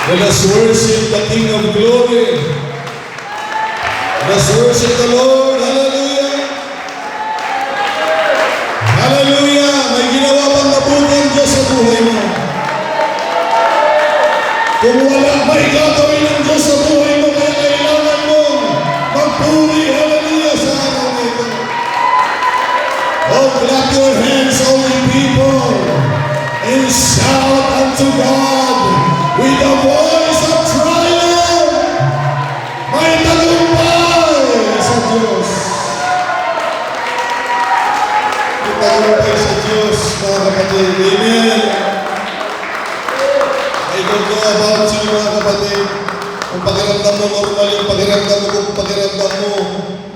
Let us worship the King of Glory. Let us worship the Lord. Hallelujah. Hallelujah. May ginawa bang mabuti ang Diyos sa buhay mo? Kung wala, may gagawin ang Diyos sa buhay mo, kaya kailangan mo magpuri. Hallelujah sa araw na ito. Oh, clap your hands, all you people, and shout unto God with a voice of triumph. May tagumpay sa Diyos. May tagumpay sa Diyos, mga kapatid. Amen. I don't know about you, mga kapatid. Kung pakiramdam mo normal yung pakiramdam mo, kung pakiramdam mo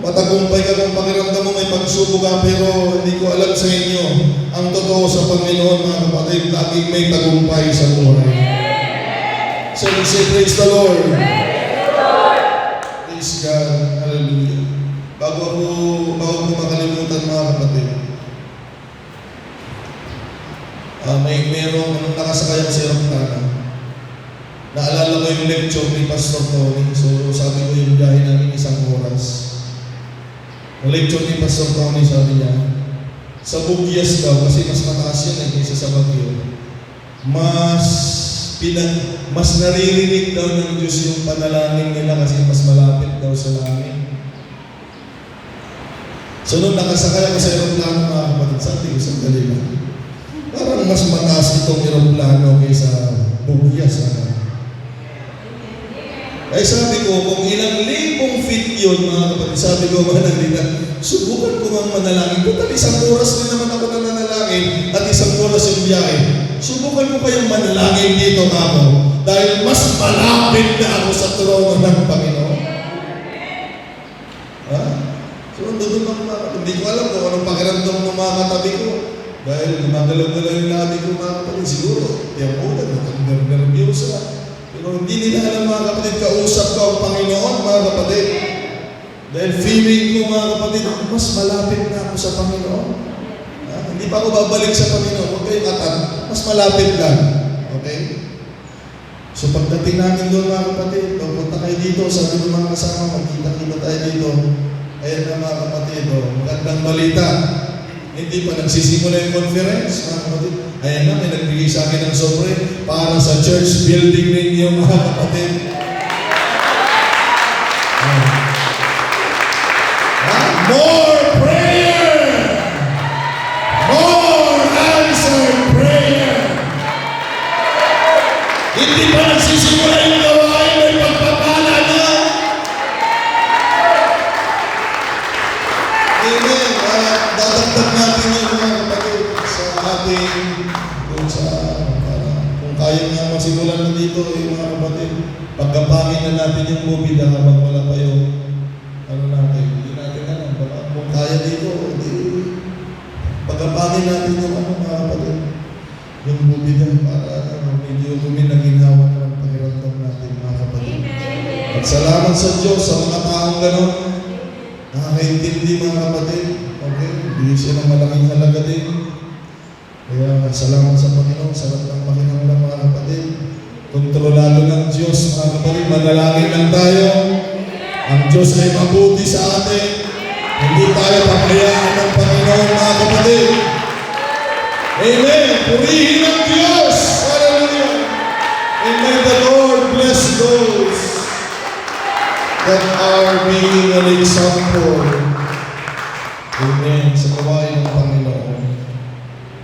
matagumpay ka, kung pakiramdam mo may pagsubok ka, pero hindi ko alam sa inyo. Ang totoo sa Panginoon, mga kapatid, laging may tagumpay sa buhay. So we say, praise the Lord. Praise God. Hallelujah. Bago ko makalimutan, mga kapatid, merong nakasakay ako sa aeroplano. Naalala ko yung lecture ni Pastor Tony. So sabi ko yung biyahe namin 1 oras. Ang lecture ni Pastor Tony, sabi niya, sa Bugyas daw, kasi mas mataas yan kaysa sa Baguio, mas naririnig daw ng Diyos yung panalangin nila kasi mas malapit daw sa langit. So nung nakasakay ako sa aeroplano, mga kapatid, sabi ko, sandali lang. Parang mas mataas itong aeroplano kaysa Bugyas. Ay sabi ko, kung ilang libong feet yun, mga kapatid, sabi ko, subukan ko mang manalangin. Total, 1 oras din naman ako na nanalangin at 1 oras yung biyahe. Subukan ko kayong manalangin dito ako dahil mas malapit na ako sa trono ng Panginoon. Ha? So, doon lang mga kapatid. Hindi ko alam kung anong pakiramdam ng mga katabi ko. Dahil gumagalaw-galaw yung labi ko, mga kapatid. Siguro, yung ulan, nervyosa. Pero hindi nila alam, mga kapatid, kausap ko ang Panginoon, mga kapatid. Dahil feeling ko, mga kapatid, mas malapit na ako sa Panginoon. Hindi pa ako babalik sa Panginoon. Huwag kayong atang, mas malapit lang. Okay? So pagdating namin doon, mga kapatid, punta kayo dito, sabi ng mga kasama, magkita-kita tayo dito. Ayan na, mga kapatid, magandang balita. Hindi pa nagsisimula yung conference, mga kapatid. Ayan na, may nagbigay sa akin ng sobre para sa church building ninyo, mga kapatid. More prayer! More answered prayer! Hindi pa nagsisimula yung gawain, may pagpapala na. Amen. Dadagdag natin yung mga kapatid sa ating kung kaya nga masimulan na dito yung mga kapatid, pagkapangin na natin yung movie habang wala pa yung natin, hindi natin alam. Kung kaya dito, pagkapangin natin yung mga kapatid, yung movie para medyo guminaginhawa na ng pakiramdam natin, mga kapatid. At salamat sa Diyos sa mga taong gano'n, nakakaintindi, mga kapatid. Okay, bigay siya ng malaking halaga din. Kaya salamat sa Panginoon, sarap ng Panginoon ng mga kapatid. Kontrolado ng Diyos, mga kapatid, manalangin lang tayo. Ang Diyos ay mabuti sa atin. Hindi tayo papayaan ng Panginoon, mga kapatid. Amen. Purihin ang Diyos. Hallelujah. And may the Lord bless those that are being an example. Amen. Sa gawain ng Panginoon.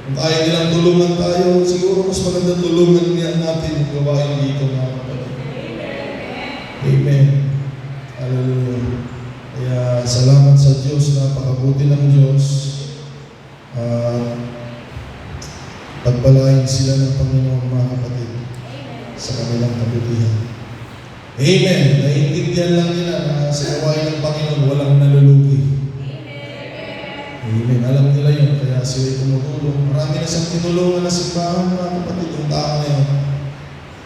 Kung kaya nilang tulungan tayo, siguro mas maganda tulungan niya natin yung gawain dito, mga kapatid. Amen. Hallelujah. Kaya salamat sa Diyos, napakabuti ng Diyos. Pagpalain sila ng Panginoon, mga kapatid, sa kanilang kabutihan. Amen. Naiintindihan lang nila na sa gawain ng Panginoon walang nalulugi. Amen. Alam nila yun, kaya sila tumutulong. Marami na siyang tinulungan na simbahan, mga kapatid, yung tao na yun.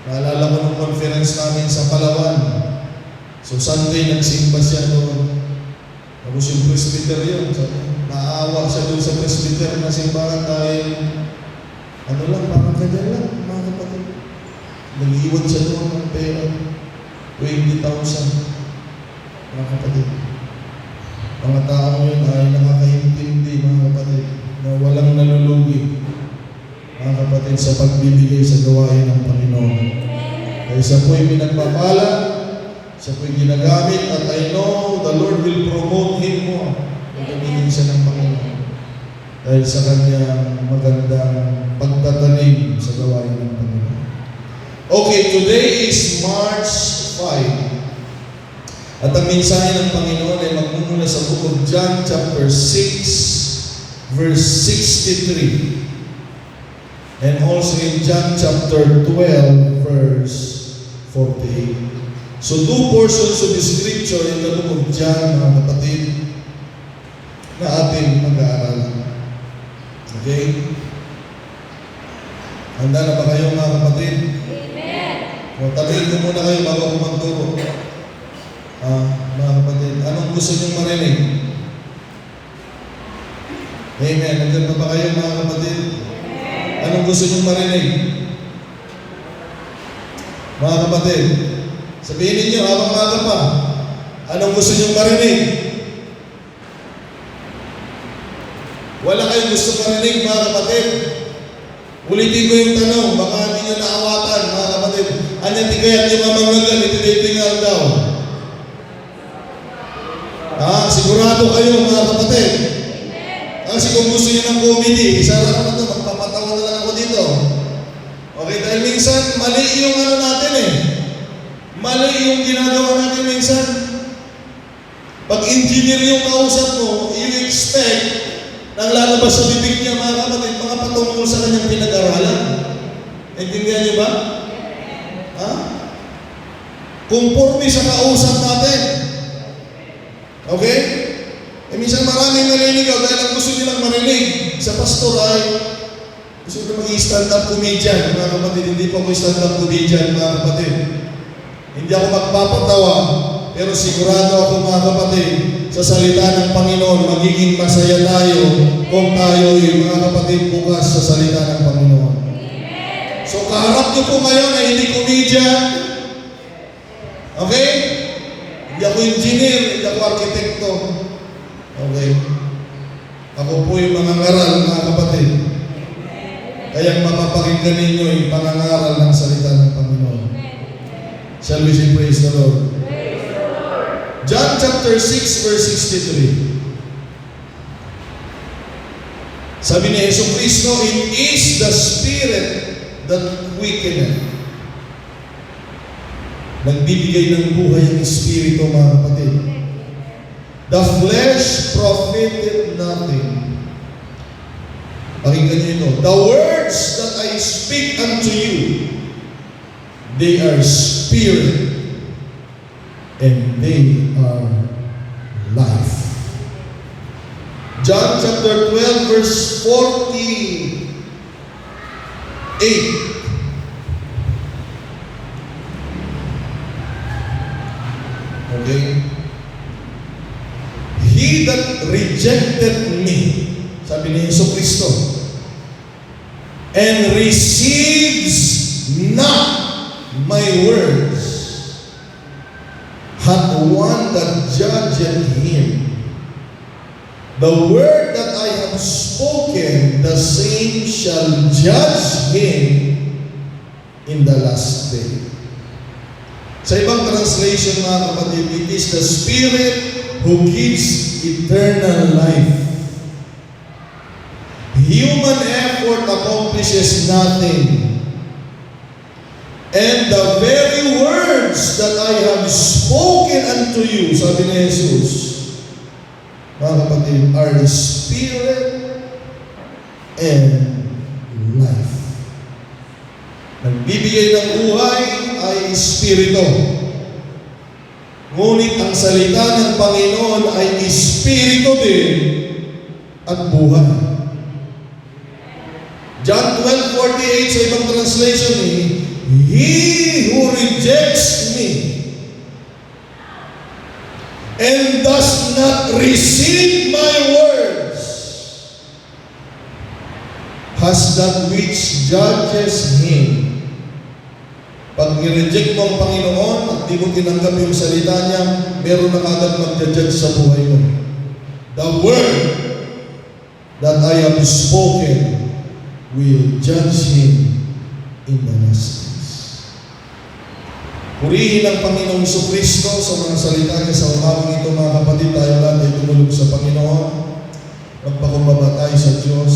Naalala ko ng conference namin sa Palawan. So Sunday, nagsimba siya doon. Tapos yung presbyter yun. Naawa siya doon sa presbyter na simbahan dahil parang ganyan lang, mga kapatid. Nag-iwan siya doon ng pera. 20,000. Mga kapatid. Mga tao yun ay nakakaintindi, mga kapatid, na walang nalulugi, mga kapatid, sa pagbibigay sa gawain ng Panginoon. Kaya siya po'y pinagpapala, siya po'y ginagamit, at I know the Lord will promote him more kung tumingin siya ng Panginoon. Dahil sa kanyang magandang pagtatanim sa gawain ng Panginoon. Okay, today is March 5. At ang mensahe ng Panginoon ay magmumula sa book of John chapter 6, verse 63. And also in John chapter 12, verse 48. So two portions of the scripture in the book of John, mga kapatid, na ating mag-aaralan. Okay? Handa na ba kayo, mga kapatid? Amen! O, tabihin ko muna kayo bago ako magturo. Mga kapatid, anong gusto niyong marinig? Amen. Nandiyan pa ba kayo, mga kapatid? Anong gusto niyong marinig? Mga kapatid, sabihin ninyo, habang maaga pa, anong gusto niyong marinig? Wala kayong gusto marinig, mga kapatid. Ulitin ko yung tanong, baka hindi nyo naawatan, mga kapatid. Anong di kaya't yung mamanggagan, ititingal daw? Sigurado kayo, mga kapatid. Kasi kung gusto niyo ng comedy, isara ko na ito, magpapatawa na lang ako dito. Okay, dahil minsan, mali yung natin eh. Mali yung ginagawa natin minsan. Pag engineer yung kausap mo, you expect nang lalabas sa bibig niya, mga kapatid, mga patungkol sa kanyang pinag-aralan. Naintindihan niyo ba? Conforme sa kausap natin. Okay? Minsan maraming naliligaw dahil ang gusto nilang marinig sa pastor ay gusto ko mag-stand-up comedian, mga kapatid. Hindi po ako stand-up comedian, mga kapatid. Hindi ako magpapatawa, pero sigurado ako, mga kapatid, sa salita ng Panginoon, magiging masaya tayo kung tayo ay, mga kapatid, bukas sa salita ng Panginoon. So kaharap niyo po ngayon ay hindi comedian. Okay? Hindi ako engineer, hindi ako arkitekto. Okay? Ako po yung mangangaral, mga kapatid. Kaya mapapakinggan ninyo yung pangangaral ng salita ng Panginoon. Shall we say praise the Lord? John chapter 6, verse 63. Sabi ni Jesucristo, it is the Spirit that quickeneth. Nagbibigay ng buhay ang Espiritu, mga kapatid. The flesh profited nothing. Pakinggan niyo ito. The words that I speak unto you, they are spirit and they are life. John chapter 12, verse 48. Okay? He that rejected me, sabi ni Jesucristo, and receives not my words, hath one that judgeth him. The word that I have spoken, the same shall judge him in the last day. Sa ibang translation, mga kapatid, it is the Spirit who gives eternal life. Human effort accomplishes nothing. And the very words that I have spoken unto you, sabi ni Jesus, mga kapatid, are the Spirit and life. Nagbibigay ng buhay ay Espiritu. Ngunit ang salita ng Panginoon ay Espiritu din at buhay. John 12:48 sa ibang translation ni, he who rejects me and does not receive my words has that which judges him. Pag i-reject mo ang Panginoon at di mo tinanggap yung salita niya, meron na agad mag-judge sa buhay mo. The word that I have spoken will judge him in the last days. Purihin ang Panginoong Jesucristo sa mga salita niya sa umagang ito, mga kapatid. Tayo lahat ay tumulog sa Panginoon. Magpakumbaba tayo sa Diyos.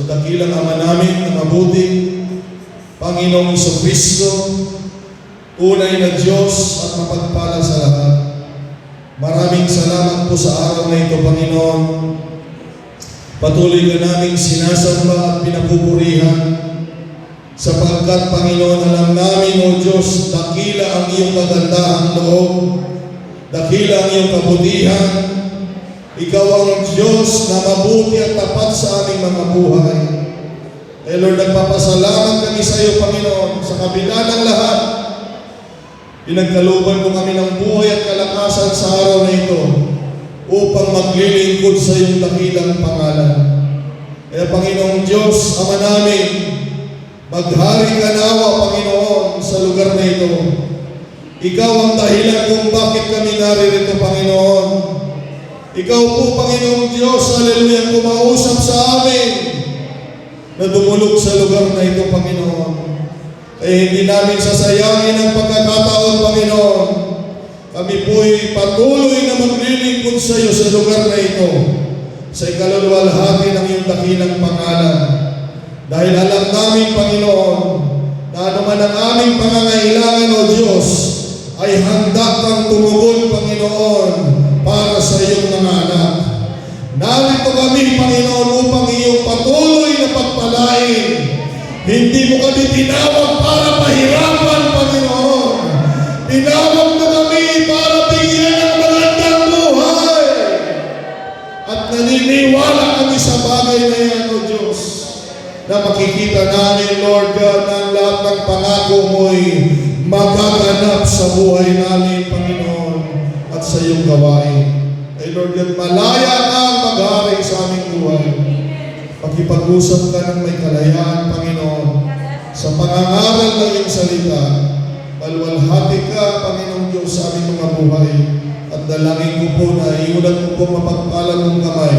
O dakilang Ama namin na mabuti, Panginoong Jesucristo, tunay na Diyos at mapagpala sa lahat. Maraming salamat po sa araw na ito, Panginoon. Patuloy ka naming sinasamba at pinapupurihan sapagkat, Panginoon, alam namin, O Diyos, dakila ang iyong kagandahang loob, dakila ang iyong kabutihan. Ikaw ang Diyos na mabuti at tapat sa aming mga buhay. Eh Lord, nagpapasalamat kami sa iyo, Panginoon, sa kabila ng lahat. Pinagkalooban mo kami ng buhay at kalakasan sa araw na ito upang maglilingkod sa iyong dakilang pangalan. Kaya Panginoong Diyos, Ama namin, maghari ka nawa, Panginoon, sa lugar na ito. Ikaw ang dahilan kung bakit kami naririto, Panginoon. Ikaw po, Panginoong Diyos, haleluya, kumausap sa amin na dumulog sa lugar na ito, Panginoon. Kaya hindi namin sasayangin ang pagkakataon, Panginoon. Kami po'y patuloy na maglilingkod sa iyo sa lugar na ito, sa ikaluluwalhati ng iyong dakilang pangalan. Dahil alam namin, Panginoon, na anuman ang aming pangangailangan, O Diyos, ay handa kang tumugon, Panginoon, para sa iyong mga anak. Narito kami, Panginoon, upang iyong patuloy na pagpalain. Hindi mo kami tinawag para pahirapan, Panginoon. Tinawag mo kami para bigyan ng magandang buhay. At naniniwala kami sa bagay na yan, O Diyos, na makikita namin, Lord God, na ang lahat ng pangako mo'y magaganap sa buhay namin, Panginoon, at sa iyong gawain. Ay Lord God, malaya kang mag-hari sa aming buhay. Pagkipag-usap ka ng may kalayaan, Panginoon, sa pangangaral ng iyong salita. Maluwalhati ka, Panginoong Diyos, sa aming mga buhay. At dalangin ko po na iulat ko po mapagpala mong kamay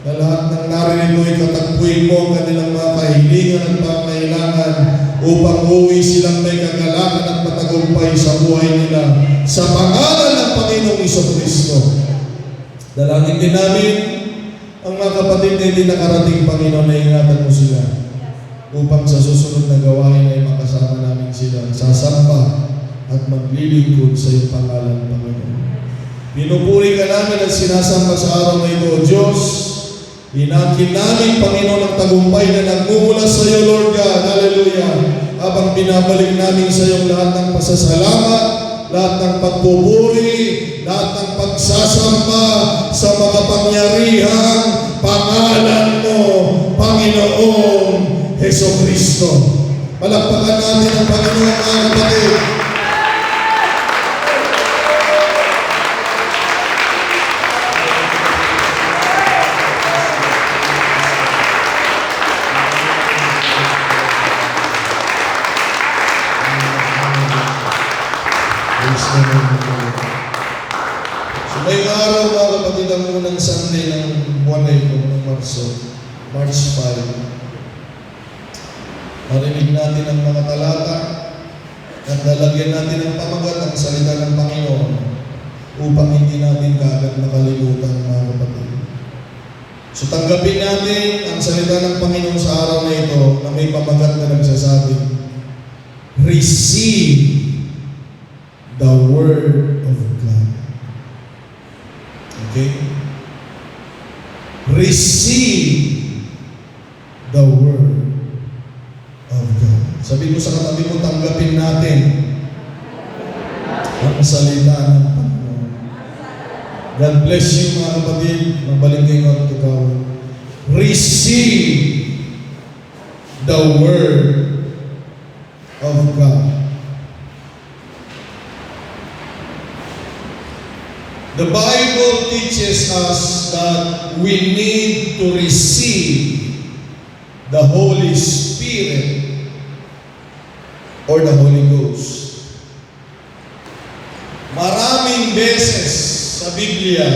na lahat ng naririto ay katagpuin mo ang kanilang mga kahilingan at pangailangan upang uwi silang may kagalakan at matagumpay sa buhay nila. Sa pangalan ng Panginoong Jesucristo. Dalangin din namin ang mga kapatid na hindi nakarating, Panginoon, na ingatan mo sila upang sa susunod na gawain ay makasama namin sila sasamba at maglilingkod sa iyong pangalan, Panginoon. Pinupuri ka namin at sinasamba sa araw na ito, O Diyos. Inakin namin, Panginoon, ang tagumpay na nagmumula sa iyo, Lord God. Hallelujah. Habang binabalik namin sa iyong lahat ng pasasalamat, lahat ng pagpupuri, lahat ng pagsasamba sa mga pangyarihang pangalan mo, Panginoong Jesucristo. Palakpakan natin ang Panginoon, mga kapatid. So may araw, mga kapatid, ang unang Sunday ng buwan na ito, ng March 5. Marinig natin ang mga talata at lalagyan natin ang pamagat ang salita ng Panginoon upang hindi natin kaagad makalimutan, mga kapatid. So tanggapin natin ang salita ng Panginoon sa araw na ito na may pamagat na nagsasabi, receive the Word of God. Okay? Receive the Word of God. Sabi mo sa katabi mo, tanggapin natin ang salita ng Panginoon. God bless you, mga kapatid. Mabalik kayo at ikaw. Receive the Word of God. The Bible teaches us that we need to receive the Holy Spirit or the Holy Ghost. beses sa Biblia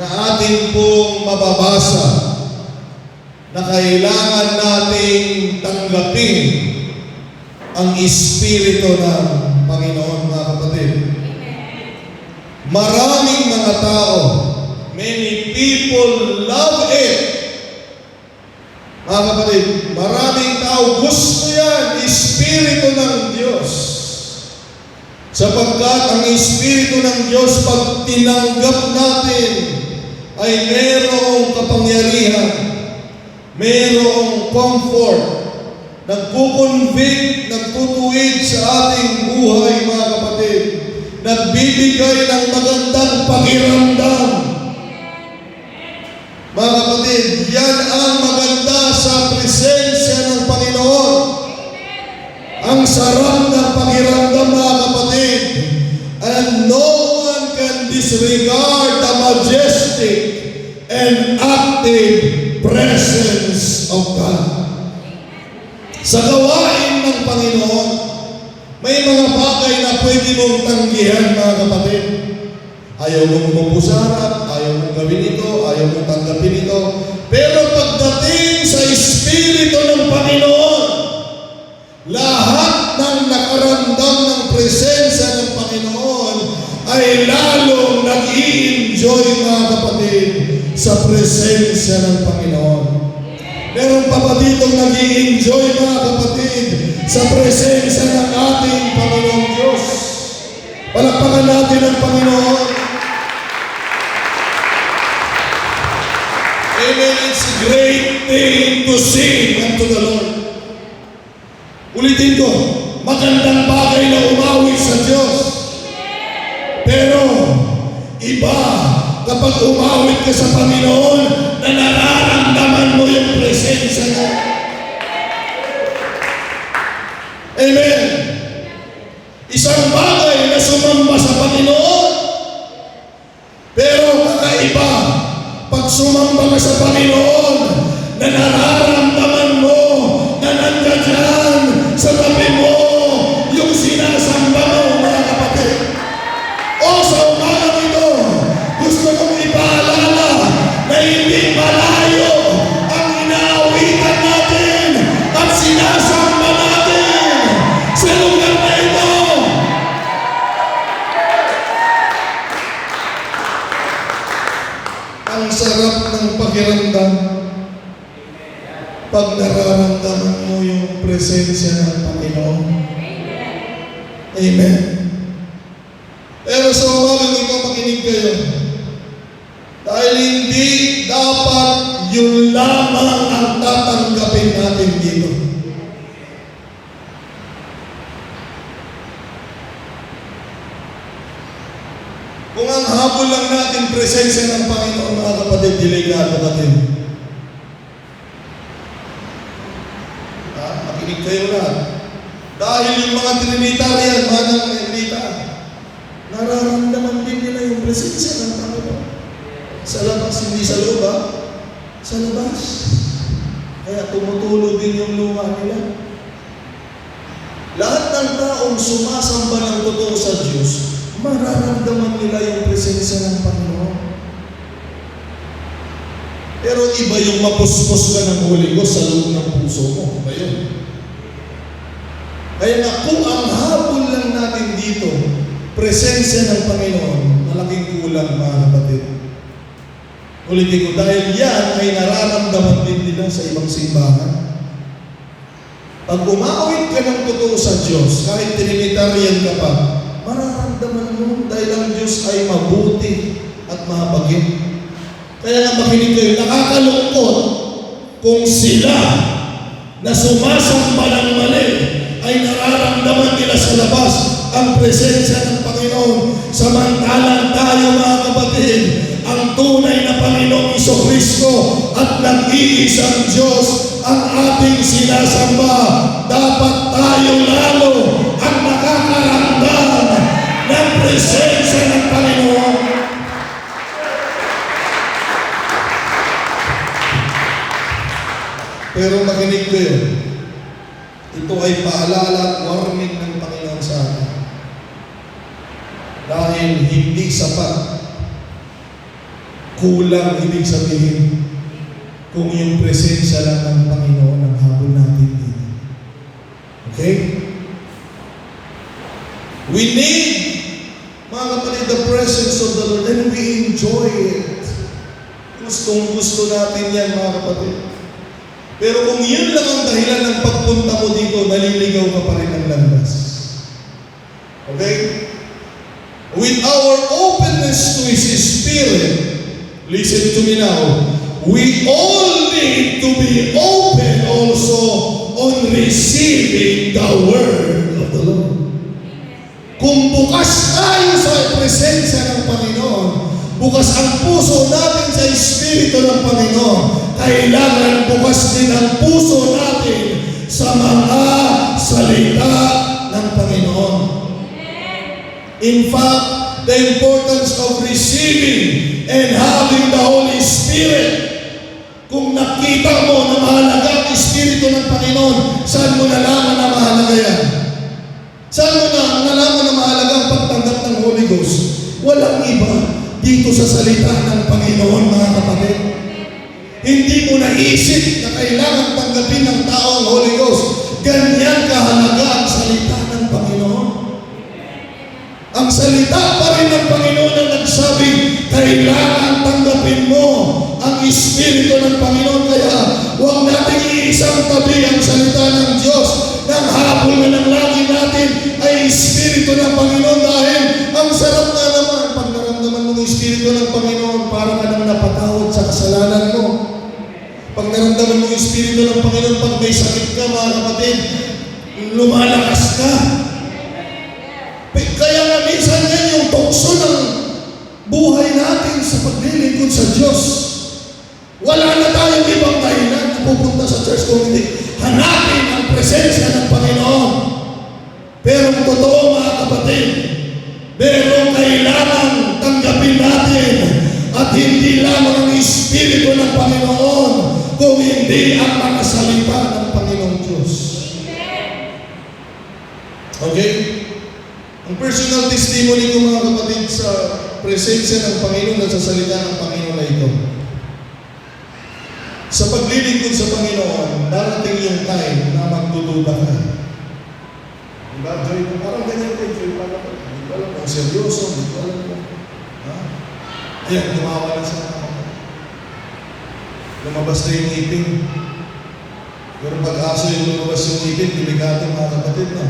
na atin pong mababasa na kailangan nating tanggapin ang Espiritu ng Panginoon, mga kapatid. Maraming mga tao, many people love it. Mga kapatid, maraming tao gusto yan, Espiritu ng Diyos. Sapagkat ang Espiritu ng Diyos, pag tinanggap natin, ay mayroong kapangyarihan, mayroong comfort, nagkukonvict, nagtutuwid sa ating buhay, mga kapatid, nagbibigay ng magandang pakiramdam. Mga kapatid, yan ang maganda sa presensya ng Panginoon. Ang sarap ng pakiramdam, mga kapatid. And no one can disregard the majestic and active presence of God. Sa gawain ng Panginoon, may mga bagay na pwede mong tanggihan, mga kapatid. Ayaw mong mapusarap, ayaw mong gawin ito, ayaw mong tanggapin ito. Pero pagdating sa Espiritu ng Panginoon, lahat ng nakaramdam ng presensya ng Panginoon ay lalong nag-i-enjoy, mga kapatid, sa presensya ng Panginoon. Meron pa ba ditong nag-i-enjoy, mga kapatid, sa presensya ng ating Panginoong Diyos? Palakpakan natin ang Panginoon. Amen. It's a great thing to sing unto the Lord. Ulitin ko, magandang bagay na umawi sa Diyos. Pero, iba, kapag umawit ka sa Panginoon, na nararamdaman mo yung presensya niya. Amen. Isang bagay na sumamba sa Panginoon, pero kakaiba, pag sumamba ka sa Panginoon, na nararamdaman mo na nandiyan dyan sa tabi mo yung sinasamba mo, mga kapatid. O sa umagang ito, gusto kong ipaalala na hindi malayo ang inaawitan natin at sinasamba natin sa lugar na ito. Ang sarap ng pakiramdam pag nararamdaman mo yung presensya ng Panginoon. Amen. Pero sa umagang ito, makinig kayo. Dahil hindi dapat yun lamang ang tatanggapin natin dito. Kung ang habol lang natin presensya ng Panginoon, mga kapatid, delikado natin. Makinig kayo lahat. Dahil yung mga Trinitarian, manang Trinita, nararamdaman din nila yung presensya ng Panginoon. Sa labas, hindi sa loob, ha? Sa labas. Kaya tumutulo din yung luha nila. Lahat ng taong sumasamba ng totoo sa Diyos, mararamdaman nila yung presensya ng Panginoon. Pero iba yung mapuspos ka ng Holy Ghost sa loob ng puso mo. Iba yun. Kaya nga, kung ang habol lang natin dito, presensya ng Panginoon, malaking kulang, mga kapatid. Ulitin ko, dahil yan ay nararamdaman din nila sa ibang simbahan. Pag umawit ka ng totoo sa Diyos, kahit Trinitarian ka pa, mararamdaman mo dahil ang Diyos ay mabuti at mahabagin. Kaya nga makinig kayo, nakakalungkot kung sila na sumasamba ng mali ay nararamdaman nila sa labas ang presensya ng Panginoon. Samantalang tayo, mga kapatid, ang tunay na Panginoong Jesucristo at nag-iisang Diyos ang ating sinasamba. Dapat tayo lalo ang nakakaramdam ng presensya ng Panginoon. Pero makinig kayo, ito ay paalala at warning ng Panginoon sa atin. Dahil dahil hindi sapat. Kulang, ibig sabihin, kung yung presensya lang ng Panginoon ang habol natin dito. Okay? We need, mga kapatid, the presence of the Lord, and we enjoy it. Gustong-gusto natin yan, mga kapatid. Pero kung yun lang ang dahilan ng pagpunta mo dito, naliligaw ka pa rin ng landas. Okay? With our openness to His Spirit, listen to me now, we all need to be open also on receiving the Word of the Lord. Kung bukas tayo sa presensya ng Panginoon, bukas ang puso natin sa Espiritu ng Panginoon, kailangan bukas din ang puso natin sa mga salita ng Panginoon. In fact, the importance of receiving and having the Holy Spirit. Kung nakita mo na mahalaga ang Espiritu ng Panginoon, saan mo nalaman na mahalaga yan? Saan mo na nalaman na mahalaga ang pagtanggap ng Holy Ghost? Walang iba dito sa salita ng Panginoon, mga kapatid. Hindi mo naisip na kailangan tanggapin ng tao ang Holy Ghost. Ganyan kahalaga ang salita ng Panginoon. Ang salita pa rin ng Panginoon na nagsabing, kailangan tanggapin mo ang Espiritu ng Panginoon. Kaya huwag natin iisang tabi ang salita ng Diyos. Nang habol na ng lagi natin ay Espiritu ng Panginoon, dahil ang sarap na naman pag naramdaman mo ng Espiritu ng Panginoon, parang ka nang napatawad sa kasalanan mo. Pag naramdaman mo ng Espiritu ng Panginoon, pag may sakit ka, mga kapatid, lumalakas ka. Kaya nga minsan yan yung tukso ng buhay natin sa paglilingkod sa Diyos. Wala na tayong ibang dahilan na pupunta sa church kung hindi hanapin ang presensya ng Panginoon. Pero ang totoo, mga kapatid, pero kailangan tanggapin natin at hindi lamang ang Espiritu ng Panginoon, kung hindi ang mga salita ng Panginoong Diyos. Okay? Ang personal testimony ko, mga kapatid, sa presensya ng Panginoon at sa salita ng Panginoon na ito. Sa paglilingkod sa Panginoon, darating yung time na magdududa ka. Diba, Joy? Parang ganyan kayo, Joy. Hindi ko alam kung seryoso, hindi ko alam kung... Ayan, tumawa na sa lumabas na yung ngipin. Pero pag-aso yung lumabas yung ngipin, delikado, mga kapatid, no?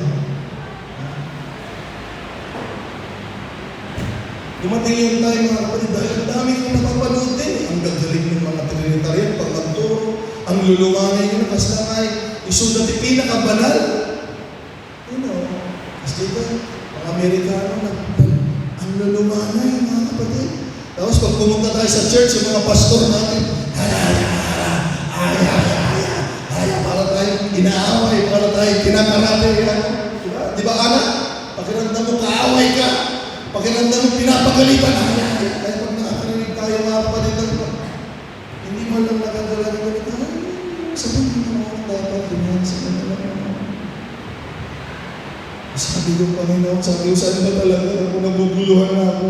Dumating yung time, mga kapatid, dahil ang dami kong napapanood din. Ang gagaling ng mga Trinitarian, pag magturo, ang luluwanay nyo na, kasi nga isunod at pinakabanal. You know, kasi dito, mga Amerikano, ang luluwanay, mga kapatid. Tapos pag pumunta tayo sa church, yung mga pastor natin, para tayo inaaway, para tayo kinakarate. Di ba, anak? Pakiramdam mo, kaaway ka. Pakiramdam mo, pinapagalitan. Kaya pag nakakarinig tayo, mga kapatid, hindi mo lang nakagala ng ganito. Sabi mo, dapat ganyan sa kanila. Sabi ko, Panginoon, sabi ko, saan ba talaga ako? Naguguluhan na ako.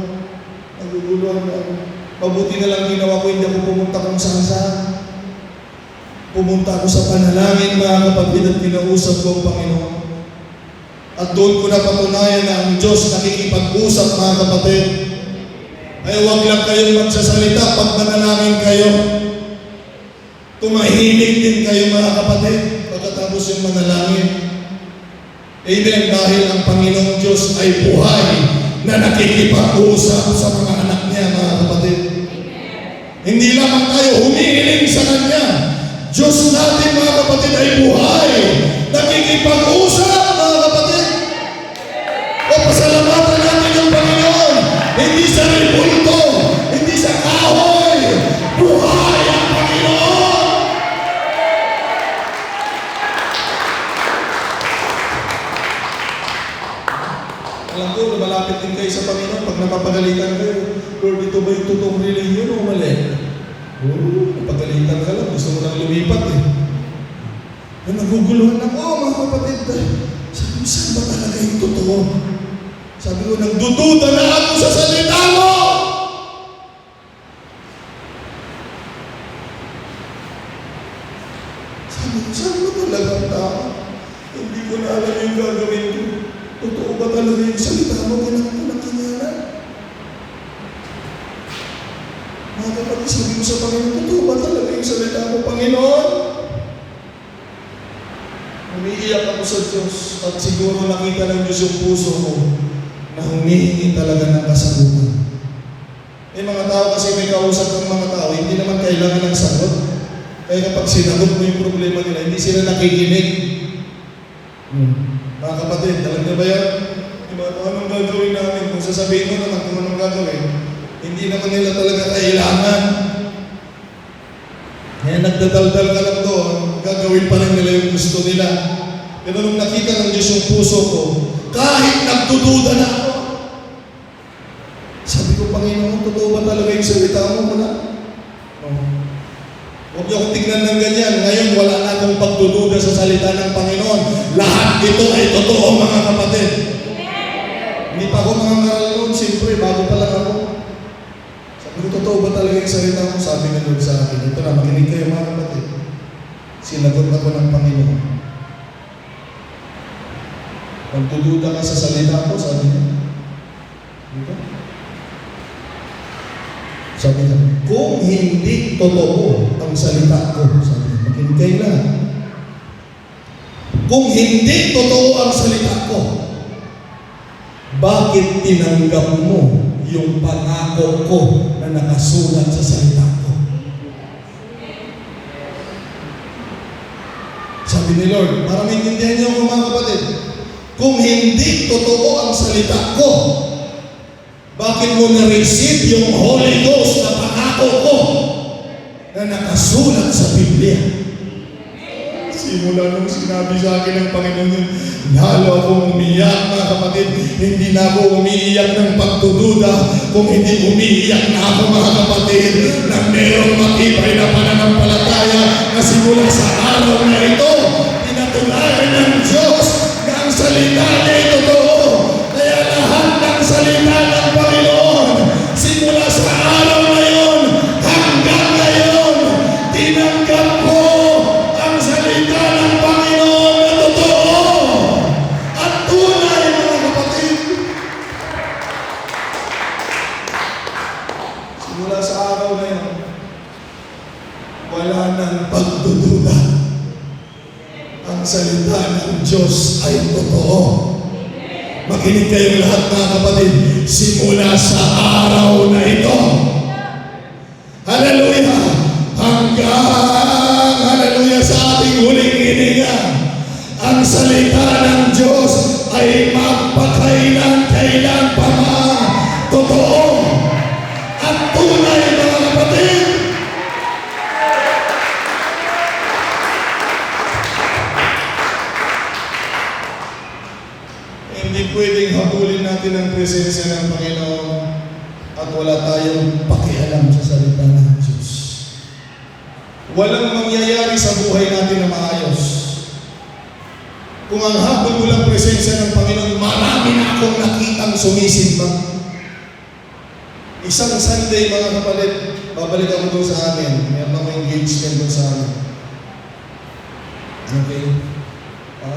Mabuti na lang ginawa ko, hindi ako pumunta kung saan. Pumunta ako sa panalangin, mga kapatid, at kinausap ko ang Panginoon. At doon ko napatunayan na ang Diyos nakikipag-usap, mga kapatid. Ay huwag lang kayong magsasalita pag manalangin kayo. Tumahimik din kayo, mga kapatid, pagkatapos yung manalangin. Amen. Dahil ang Panginoong Diyos ay buhay na nakikipag-usap sa mga anak niya, mga kapatid. Hindi lamang tayo humihiling sa Kanya. Diyos natin, mga kapatid, ay buhay. Nakikipag-usap, mga kapatid. O pasalamatan natin ang Panginoon. Hindi sa ribulto, hindi sa kahoy. Buhay ang Panginoon. Alam ko, malapit din kayo sa Panginoon pag napapagalitan kayo. Lord, ito ba yung totoong religion o mali? Napagalitan ka lang, gusto mo nang lumipat eh. Naguguluhan lang, mga kapatid. Sabi mo, saan ba talaga yung totoo? Sabi ko, nagdududa na ako sa salita mo. Sabi ko, saan mo talagang tama? Hindi ko na alam yung gagawin ko. Totoo ba talaga yung salita mo? Kailangan ko ng kinyanan. Mga kapatid, sabi ko sa Panginoon, totoo ba talaga yung salita mo, Panginoon? Umiiyak ako sa Diyos at siguro nakita ng Diyos yung puso ko na humihingi talaga ng kasagutan. Mga tao kasi may kausap ng mga tao, hindi naman kailangan ng sagot. Kaya kapag sinagot mo yung problema nila, hindi sila nakikinig. Mga kapatid, alam niyo ba yan? Diba, anong gagawin namin? Kung sasabihin mo naman kung anong gagawin, hindi naman nila talaga kailangan. Kaya nagdadaldal ka lang doon, gagawin pa rin nila yung gusto nila. Pero nung nakita ng Diyos yung puso ko, kahit nagdududa na ako, sabi ko, Panginoon, totoo ba talaga yung salita mo muna? Huwag niyo akong tignan ng ganyan. Ngayon, wala na akong pagdududa sa salita ng Panginoon. Lahat ito ay totoo, mga kapatid. Hindi pa ako mga ngaral noon. Siyempre, bago pa lang ako. Sabi ko, totoo ba talaga yung salita mo? Sabi nga doon sa akin. Ito na, makinig kayo, mga kapatid. Sinagot ako ng Panginoon. Magdududa ka sa salita ko, sabi niya. Dito? Sabi niya, kung hindi totoo ang salita ko, sabi niya, makinig kayo lang. Kung hindi totoo ang salita ko, bakit tinanggap mo yung pangako ko na nakasulat sa salita ko? Sabi ni Lord, para maintindihan niyo ako, mga kapatid, kung hindi totoo ang salita ko, bakit mo na-receive yung Holy Ghost na pangako ko na nakasulat sa Biblia? Simula nung sinabi sa akin ng Panginoon yun, lalo akong umiyak, mga kapatid. Hindi na ako umiiyak ng pagdududa, kung hindi umiiyak na ako, mga kapatid, na mayroong matibay na pananampalataya na simula sa araw na ito, pinatunayan ng Diyos na ang salita niya ay totoo. Kaya lahat ng salita ng Panginoon, simula sa araw na yun hanggang ngayon, tinanggap ko ang salita ng Panginoon na totoo at tunay, mga kapatid. Simula sa araw na yun, wala nang pagdududa. Ang salita ng Diyos ay totoo. Makinig kayong lahat, mga kapatid, simula sa araw na ito. Hallelujah! Hanggang, hallelujah, sa ating huling hininga, ang salita ng Diyos ay magpakailan-kailan pa man totoo at tunay, mga kapatid. Hindi pwedeng habulin natin ang presensya ng Panginoon at wala tayong pakialam sa salita ng Diyos. Walang mangyayari sa buhay natin na maayos. Kung ang habol mo lang presensya ng Panginoon, marami na akong nakitang sumisimba. Isang Sunday, mga kapatid, babalik ako doon sa amin. Meron akong engagement doon sa amin. Okay?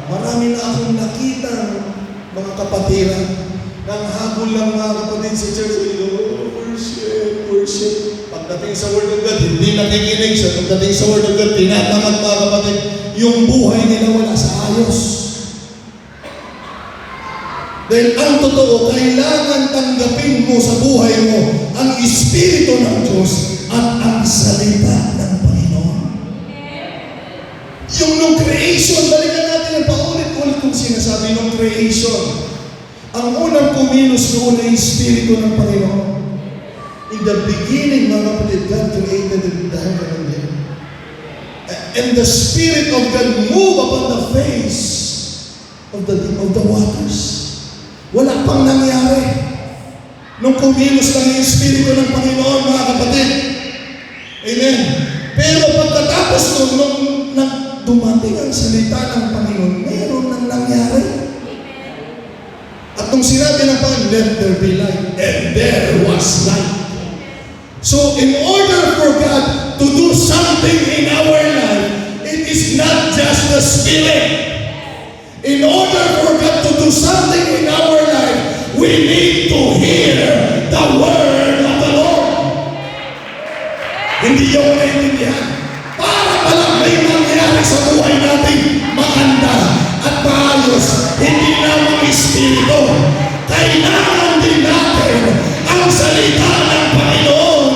Marami na akong nakitang mga kapatiran, nang habol lang, mga kapatid, sa church, worship, worship. Pagdating sa Word of God, hindi nakikinig siya. Pagdating sa Word of God, tinatamad, mga kapatid, yung buhay nila wala sa ayos. Dahil ang totoo, kailangan tanggapin mo sa buhay mo ang Espiritu ng Diyos at ang salita ng Panginoon. Yung nung creation, balikan natin ang paulit-ulit kong sinasabi, nung creation, ang unang kumilos noon ay Espiritu ng Panginoon. In the beginning, mga kapatid, God created the heaven and the earth. And the Spirit of God moved upon the face of the waters. Wala pang nangyari. Nung kumilos lang yung Espiritu ng Panginoon, mga kapatid. Amen. Pero pagkatapos nung dumating ang salita ng Panginoon, meron nang nangyari. At nung sinabi ng Panginoon, let there be light, and there was light. So in order for God to do something in our life, it is not just the Spirit. In order for God to do something in our life, we need to hear the word of the Lord. Hindi yung naiintindihan. Para palang may mangyari sa buhay natin, maganda at maayos, hindi lamang Espiritu. Kailangan din natin ang salita ng Panginoon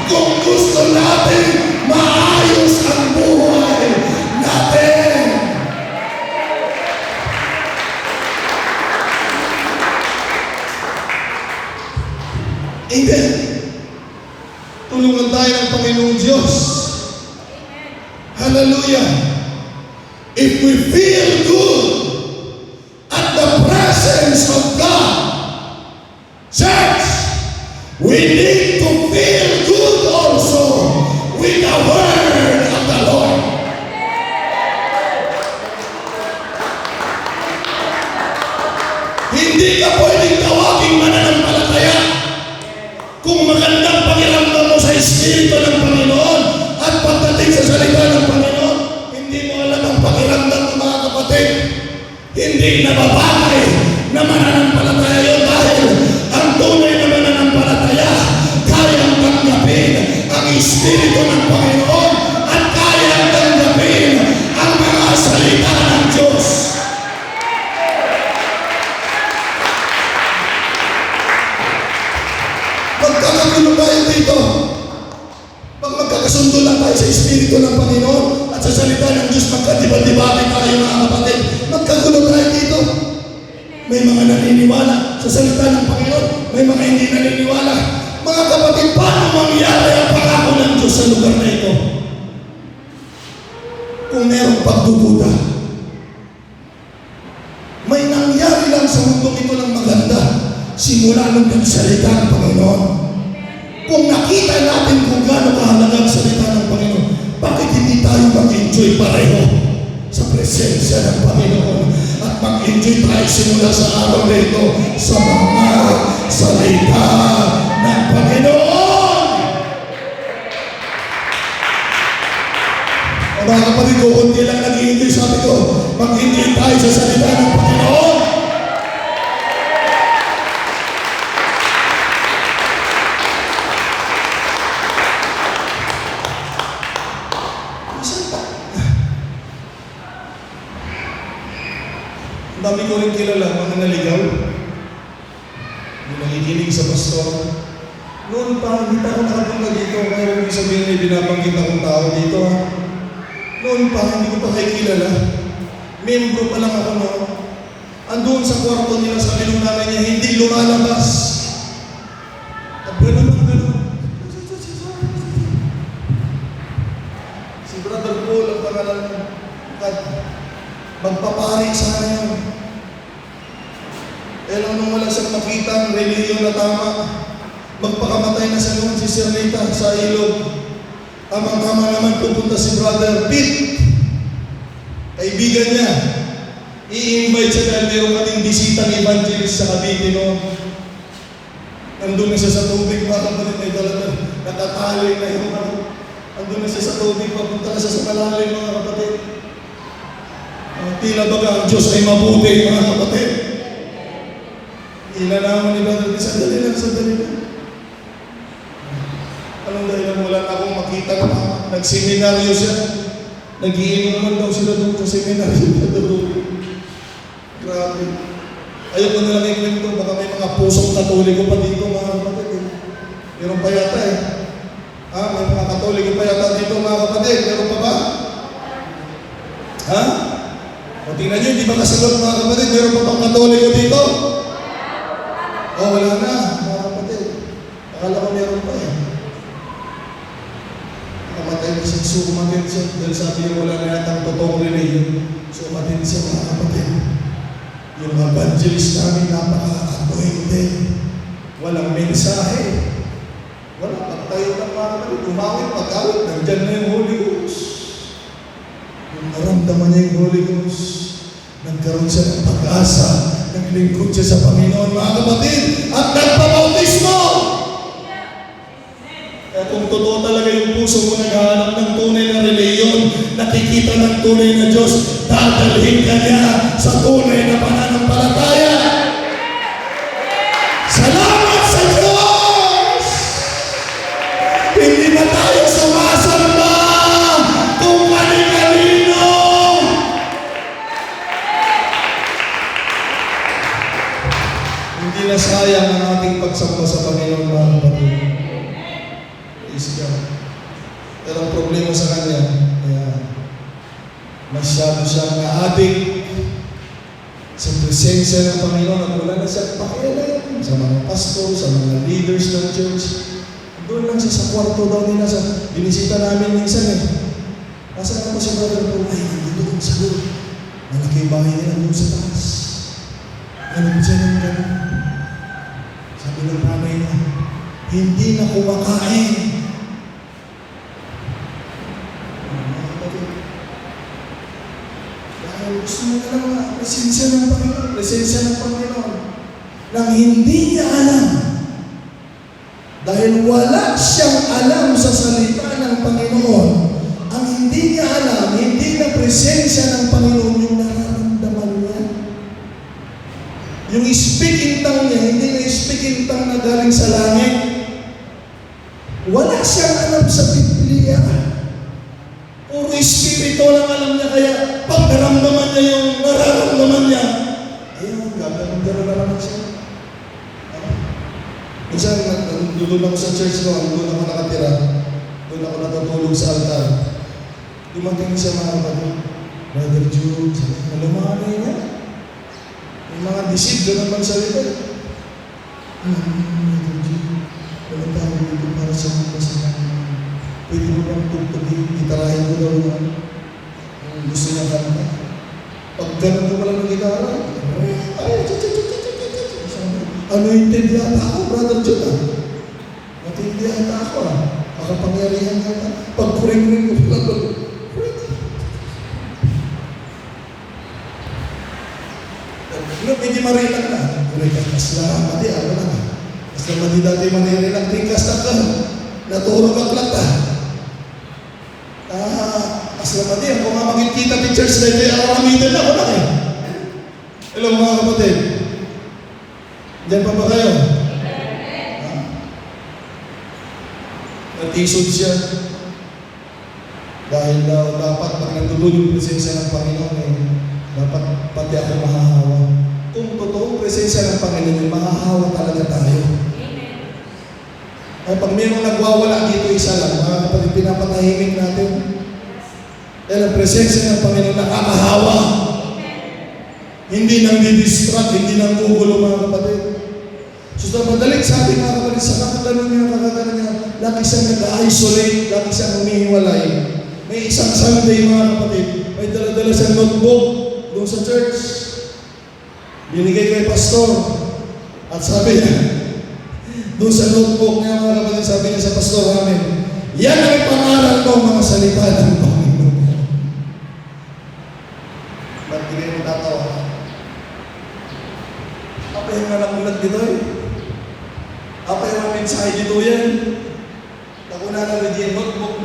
kung gusto natin maayos ang buhay natin. Amen. Tulungan tayo ng Panginoong Diyos. Hallelujah. If we feel good at the presence of God, church, we need to feel good also with the word of the Lord. Hindi ka pwedeng tawaging mananampalataya kung magandang pakiramdam mo sa Espiritu ng Panginoon at pagdating sa salita ng Panginoon, hindi mo alam ang pakiramdam ng mga kapatid. Hindi nababagay na mananampalataya yun dahil ang tunay na mananampalataya kayang tanggapin ang Espiritu ng Panginoon at kayang tanggapin ang mga salita ng Diyos. Magkakagulo tayo dito. Pag magkakasundo lang tayo sa Espiritu ng Panginoon at sa salita ng Diyos, magkadibati-dibati tayo mga kapatid. Magkagulo tayo dito. May mga naniniwala sa salita ng Panginoon, may mga hindi naniniwala. Mga kapatid, paano mangyari ang pangako ng Diyos sa lugar na ito? Kung merong pagdududa. May nangyari lang sa mundong ito ng maganda simula nung nagsalita ng Panginoon. Kung nakita natin kung gaano kahalaga ang salita ng Panginoon, bakit hindi tayo mag-enjoy pareho sa presensya ng Panginoon at mag-enjoy tayo simula sa araw na ito sa mga salita ng Panginoon? O mga kapatid ko, kunti lang nag-enjoy, sabi ko, mag-enjoy tayo sa salita ng Panginoon. Dami ko rin kilala, mga naligaw. Yung nakikinig sa pastor. Noon pa, hindi pa ako nakapunta dito. Kaya huwag sabihin na binabanggit akong tao dito. Noon pa, hindi ko pa kayo kilala. Membro pa lang ako noon. Andun sa kwarto nila, sabi nung nanay niya, hindi lumalabas. At gano'n lang gano'n. Si Brother Paul, ang pangalan niya. Magpapari sana yun. Eh lang nung wala siyang makita ang reliyon na tama, magpakamatay na sa noon si Sirlita sa ilog. Tamang-tama naman pupunta si Brother Pete, kaibigan niya. I-invite siya dahil meron kaming bisitang evangelist sa Cavite noon. Nandun na siya sa tubig, mga kapatid, may dala natatali na yung nandun na siya sa tubig, papunta na siya sa malalim, mga kapatid. Tila baga ang Diyos ay mabuti, mga kapatid. Tila naman ni Brother Pete, sandali lang. Anong dahilan wala na akong makita na nagseminaryo siya? Nagiinuman daw sila doon sa seminaryo. Grabe. Ayoko na lang ikwento, baka may mga pusong katoliko pa dito, mga kapatid. Meron pa yata eh. May mga katoliko pa yata dito, mga kapatid. Meron pa ba? O tingnan nyo, hindi ba kasagot, mga kapatid? Meron pa bang katoliko dito? Wala na, mga kapatid. Akala ko meron pa eh. Kamatay na siya, sumatin siya. Dahil sabi niya, wala na yatang totoong religion. Sumatin siya, mga kapatid. Yung evangelist namin, napaka-anointed. Walang mensahe. Wala, pagtayo ng mga kapatid. Umawit, pag-awit, nandyan na yung Holy Ghost. Yung naramdaman niya yung Holy Ghost, nagkaroon siya ng pag-asa, ng naglingkod siya sa Panginoon, mga kapatid, at nagpabautismo. Kaya kung totoo talaga yung puso mo naghahanap ng tunay na reliyon, nakikita ng tunay na Diyos, dadalhin ka niya sa tunay na pananampalataya. Salamat sa Diyos! Hindi na tayo sumasamba kung kani-kanino. Hindi na sayang ang ating pagsamba sa Panginoon, mga kapatid. Praise God. Pero ang problema sa kanya, masyado siyang na-addict sa presensya ng Panginoon at wala na siyang pakialam sa mga pastor, sa mga leaders ng church. Doon lang siya sa kwarto daw nila. Binisita namin minsan Nasaan ako si Brother Paul? Ay, doon sa doon. Malaki yung bahay nila doon sa taas. Ano ba siya ng gano'n? Sabi ng nanay niya, hindi na kumakain. Dahil gusto mo na lang presensya ng Panginoon, presensya ng Panginoon, nang hindi niya alam. Dahil wala siyang alam sa salita ng Panginoon, ang hindi niya alam, hindi na presensya ng Panginoon yung nararamdaman niya. Yung speaking tongue niya, hindi na speaking tongue na galing sa langit. Wala siyang alam sa Biblia. Puro espiritu lang alam niya, kaya pag naramdaman niya yung nararamdaman niya, ayun, gano'n na naman siya. Minsan, doon ako sa church noon, doon ako nakatira, doon ako natutulog sa altar. Dumating siya mga kapatid, Brother Jude, sabi, malumanay niya. May mga deceive doon naman sa likod. Brother Jude, walang tao dito para sa mga kasalanan. Pwede mo bang tugtugin, gitarahin ko daw naman. Gusto niya kanta. Pag ganun ko pala ng gitara, anointed yata ako, Brother Jude. Matindi yata ako makapangyarihan yata. Pag kuring-kuring ko pala, hindi marilang na. Kuring ka, kasla, mati, ano na. Kasla, mati dati marilang, tingkas na ka. Naturo ka klata. Kasla, mati, ako nga makikita ni church na ito, ako namitin ako na eh. Hello mga kapatid. Diyan pa ba kayo? Natisod siya. Dahil dapat pag nandudod yung presensya ng Panginoon, dapat pati ako mahahawa. Kung totoong presensya ng Panginoon, mahahawa talaga tayo. Ay pag mayroong nagwawala dito, isa lang, mga kapatid, pinapatahimik natin. Dahil ang presensya ng Panginoon nakakahawa. Hindi nang didistract, hindi nang gugulo, mga kapatid. So, madaling sabi, mga kapatid, sa kakaganon niya, lagi siyang nag-isolate, lagi siyang humihiwalay. May isang Sunday, mga kapatid, may dala-dala siyang notebook doon sa church. Binigay kay pastor. At sabi niya, doon sa notebook niya, mga kapatid, sabi niya sa pastor namin, yan ang pangaral ko, mga salita ng Panginoon. Ba't hindi mo tatawa? Apa yung nalakulat dito Apa yung mensahe dito yan? Nakuna na rin yung notebook.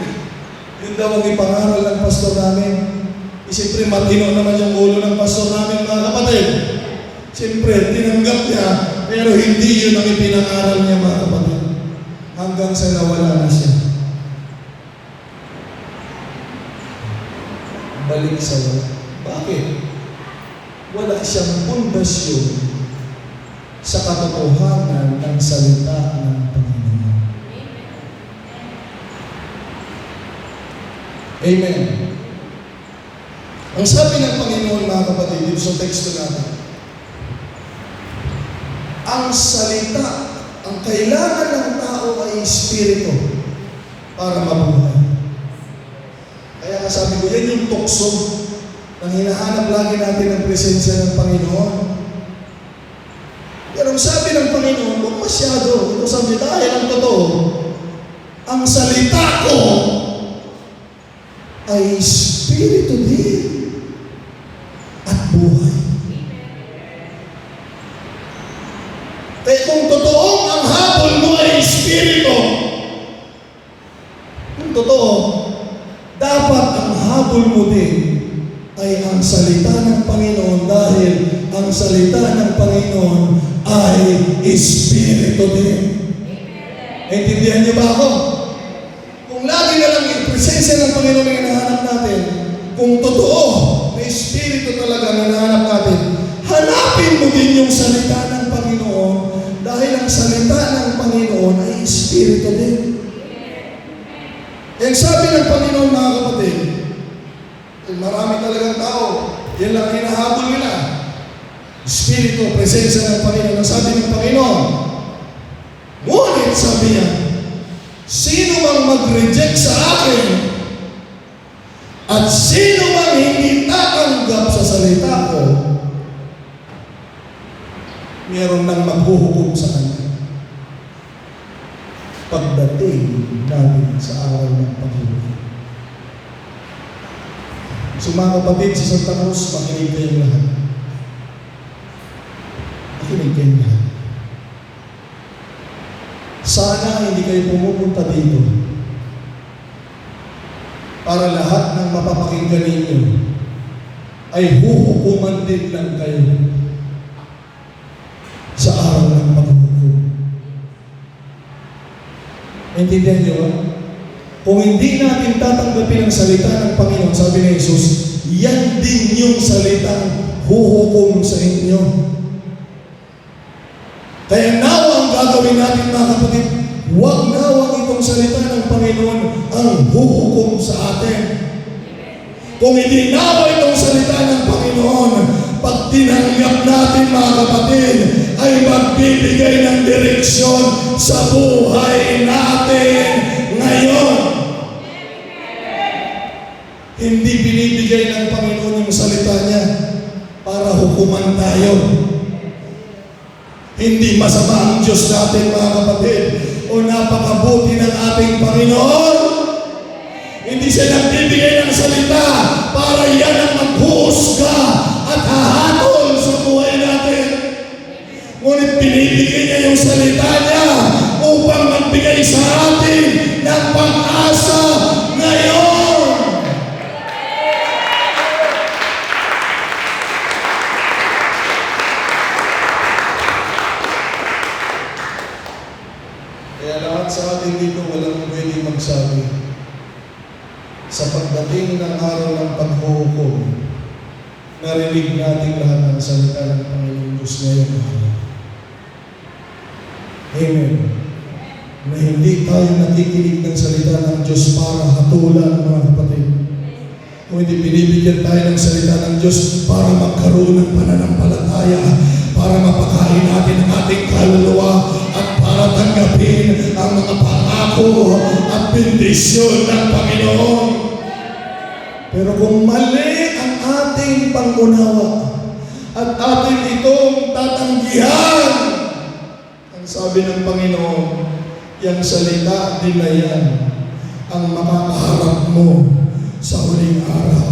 Yun daw ang ipangaral ng pastor namin. Siyempre, matino naman yung ulo ng pastor namin, mga kapatid. Siyempre, tinanggap niya, pero hindi yun ang ipinangaral niya, mga kapatid. Hanggang sa nawala na siya. Balik sa wala. Bakit? Wala siyang pundasyon sa katotohanan ng salita ng Panginoon. Amen. Ang sabi ng Panginoon, mga kapatid, dito sa teksto natin, ang salita, ang kailangan ng tao ay espiritu para mabuhay. Kaya sabi ko, yan yung tukso na hinahanap lagi natin ang presensya ng Panginoon. Pero sabi ng Panginoon, huwag masyado. Ito sabi, dahil ang totoo, ang salita ko ay espiritu din at buhay. Kaya kung totoong ang habol mo ay Espiritu, kung totoo, dapat ang habol mo din ay ang salita ng Panginoon dahil ang salita ng Panginoon ay Espiritu din. Naintindihan niyo ba ako? Kung lagi na lang yung presensya ng Panginoon ang hinahanap natin, kung totoo na Espiritu talaga na hinahanap natin, hanapin mo din yung salita ng Panginoon dahil ang salita ng Panginoon ay Espiritu din. Yung sabi ng Panginoon, mga kapatid, marami talagang tao, yan lang hinahabol nila. Espiritu, presensya ng Panginoon. Ang sabi ng Panginoon, ngunit sabi niya, sino mang mag-reject sa akin at sino mang hindi tatanggap sa salita ko, meron nang maghuhukom sa kanya pagdating namin sa araw ng Panginoon. So mga kapatid, sa Santa Cruz, makinig kayong lahat. Makinig kayong lahat. Sana hindi kayo pumupunta dito para lahat ng mapapakinggan ninyo ay huhukuman din lang kayo sa araw ng paghuhukom. Intindihan niyo ba? Kung hindi natin tatanggapin ang salita ng Panginoon, sabi ni Jesus, yan din yung salitang huhukom sa inyo. Kaya nawa ang gagawin natin, mga kapatid, huwag nawa itong salita ng Panginoon ang huhukom sa atin. Kung hindi nawa itong salita ng Panginoon, pag tinanggap natin, mga kapatid, ay magbibigay ng direksyon sa buhay natin ngayon. Hindi binibigay ng Panginoon yung salita niya para hukuman tayo. Hindi masama ang Diyos natin, mga kapatid, o napakabuti ng ating Panginoon. Hindi siya nagbibigay ng salita para yan ang maghuhusga at hahatol sa buhay natin. Ngunit binibigay niya yung salita niya upang magbigay sa atin ng pag-asa ngayon. Kaya lahat sa atin dito walang pwedeng magsabi sa pagdating ng araw ng paghuhukom, narinig natin lahat ng salita ng Panginoon Diyos ngayon. Amen. Na hindi tayo nakikinig ng salita ng Diyos para hatulan, mga kapatid. Kung hindi binibigyan tayo ng salita ng Diyos para magkaroon ng pananampalataya, para mapakain natin ang ating kaluluwa at para tanggapin ang mga pangako at bendisyon ng Panginoon. Pero kung mali ang ating pangunawa at atin itong tatanggihan, ang sabi ng Panginoon, yung salita din na yan ang makakaharap mo sa huling araw.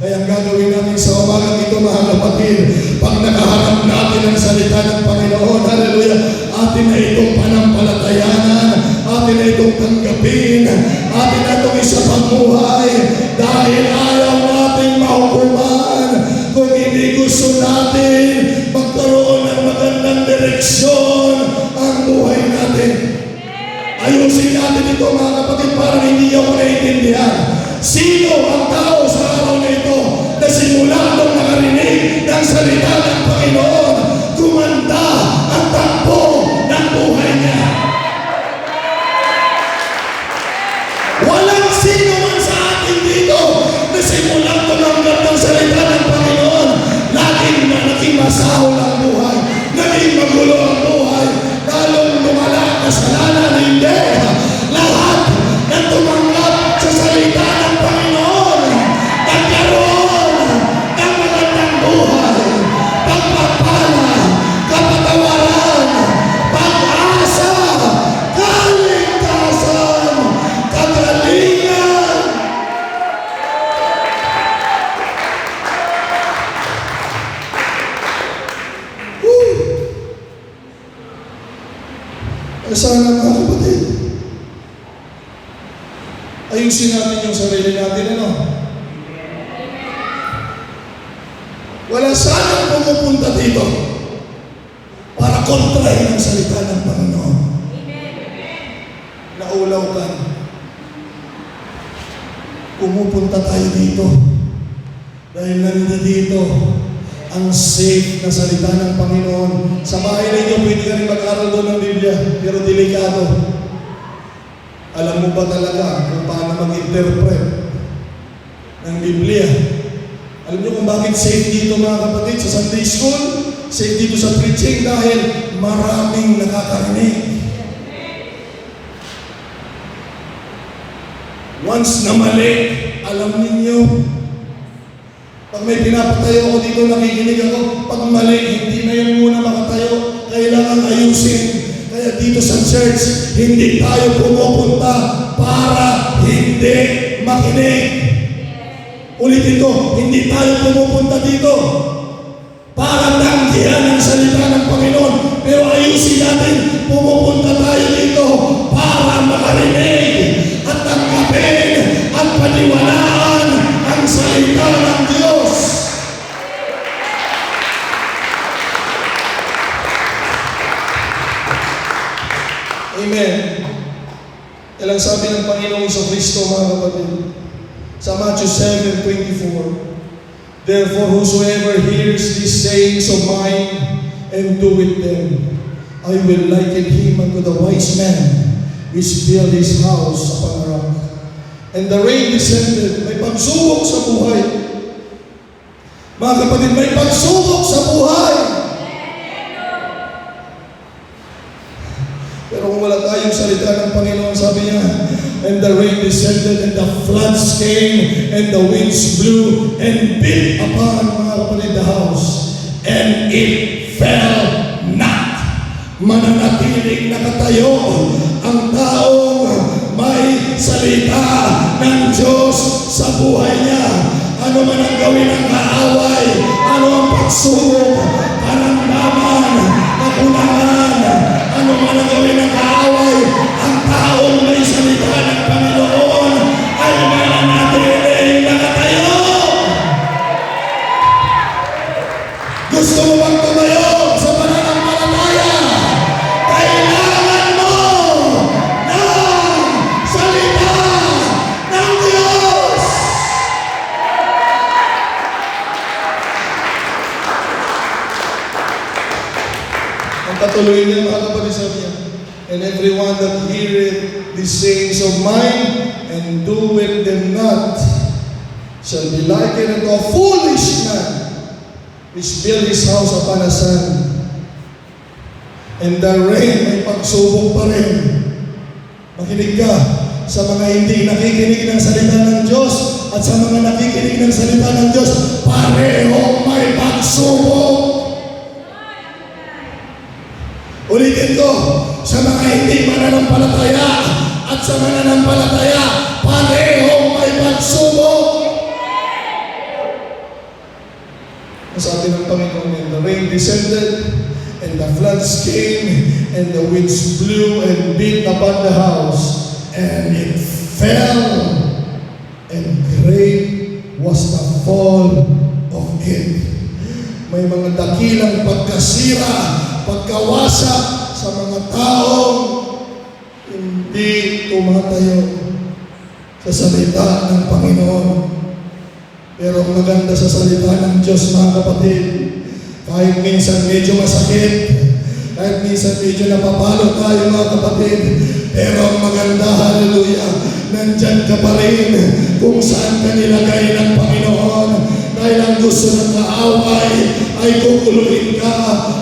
Kaya ang gagawin natin sa umagang ito, mga kapatid, pag nakaharap natin ang salita ng Panginoon, hallelujah, atin na itong panampalatayanan, atin na itong tanggapin, atin na itong isa pamuhay, dahil ayaw natin mahukuman kung hindi gusto natin magkaroon ng magandang direksyon ang buhay natin. Ayusin natin ito, mga kapatid, para hindi ako naiintindihan. Sino ang tao sa araw na ito na simula nung nakarinig ng salita ng Panginoon, gumanda ang takbo ng buhay niya? Walang sino man sa atin dito na simula tumanggap ng salita ng Panginoon, naging masahol ang buhay, naging magulo ang buhay, lalong lumala ang kasalanan. Hindi. Lahat na tumanggap sa salita ng Panginoon, nagkaroon ng magandang buhay, pagpapalay, Sana mga kapatid, ayusin natin yung sarili natin, ano? Wala sanang pumupunta dito para kontrahin ang salita ng Panginoon. Naulaw ka. Pumupunta tayo dito dahil nandito ang safe na salita ng Panginoon. Sa bahay ninyo, pwede ka rin mag-aral doon ng Biblia, pero delikado. Alam mo ba talaga kung paano mag-interpret ng Biblia? Alam niyo kung bakit safe dito mga kapatid sa Sunday School? Safe dito sa preaching dahil maraming nakakarinig. Once na mali, alam ninyo, pag may pinapatayo ako dito, nakikinig ako, pag mali, hindi na yung muna makatayo, kailangan ayusin. Kaya dito sa church, hindi tayo pumupunta para hindi makinig. Ulitin ko, hindi tayo pumupunta dito para tanggihan ang salita ng Panginoon. Pero ayusin natin, pumupunta tayo dito para makarinig at tanggapin at paniwalaan ang salita ng Diyos. Amen. Ilang sabi ng Panginoong Kristo mga kapatid sa Matthew 7:24, therefore whosoever hears these sayings of mine and doeth them, I will liken him unto the wise man which built his house upon a rock. And the rain descended. May pagsubok sa buhay. Mga kapatid, may pagsubok sa buhay. Pero kung wala tayong salita ng Panginoon, sabi niya, and the rain descended, and the floods came, and the winds blew, and beat upon, mga kapatid, the house, and it fell not. Mananatiling nakatayo ang taong may salita ng Diyos sa buhay niya. Ano man ang gawin ng kaaway, ano ang pagsubok, karamdaman, kakulangan, ano man ang gawin ng kaaway, ang taong may salita ng Panginoon ay mananatiling nakatayo. Gusto mo bang tumayo sa pananampalataya? Kailangan mo ng salita ng Diyos. Ang patuloy niya mga kapatid sabi niya, and everyone that heareth these sayings of mine and doeth them not shall be likened unto a foolish man which built his house upon a sand. And the rain, may pagsubok pa rin. Makinig ka sa mga hindi nakikinig ng salita ng Diyos at sa mga nakikinig ng salita ng Diyos, pareho may pagsubok. Ulitin ko, sa mga hindi mananampalataya at sa mananampalataya, pareho may pagsubok. Sabi ng Panginoon, and the rain descended, and the floods came, and the winds blew and beat upon the house, and it fell, and great was the fall of it. May mga dakilang pagkasira, pagkawasak sa mga taong hindi tumatayo sa salita ng Panginoon. Pero ang maganda sa salita ng Diyos, mga kapatid, kahit minsan medyo masakit, kahit minsan medyo napapalo tayo mga kapatid, pero ang maganda, hallelujah, nandyan ka pa rin kung saan ka nilagay ng Panginoon. Dahil ang gusto ng kaaway ay kukuluin ka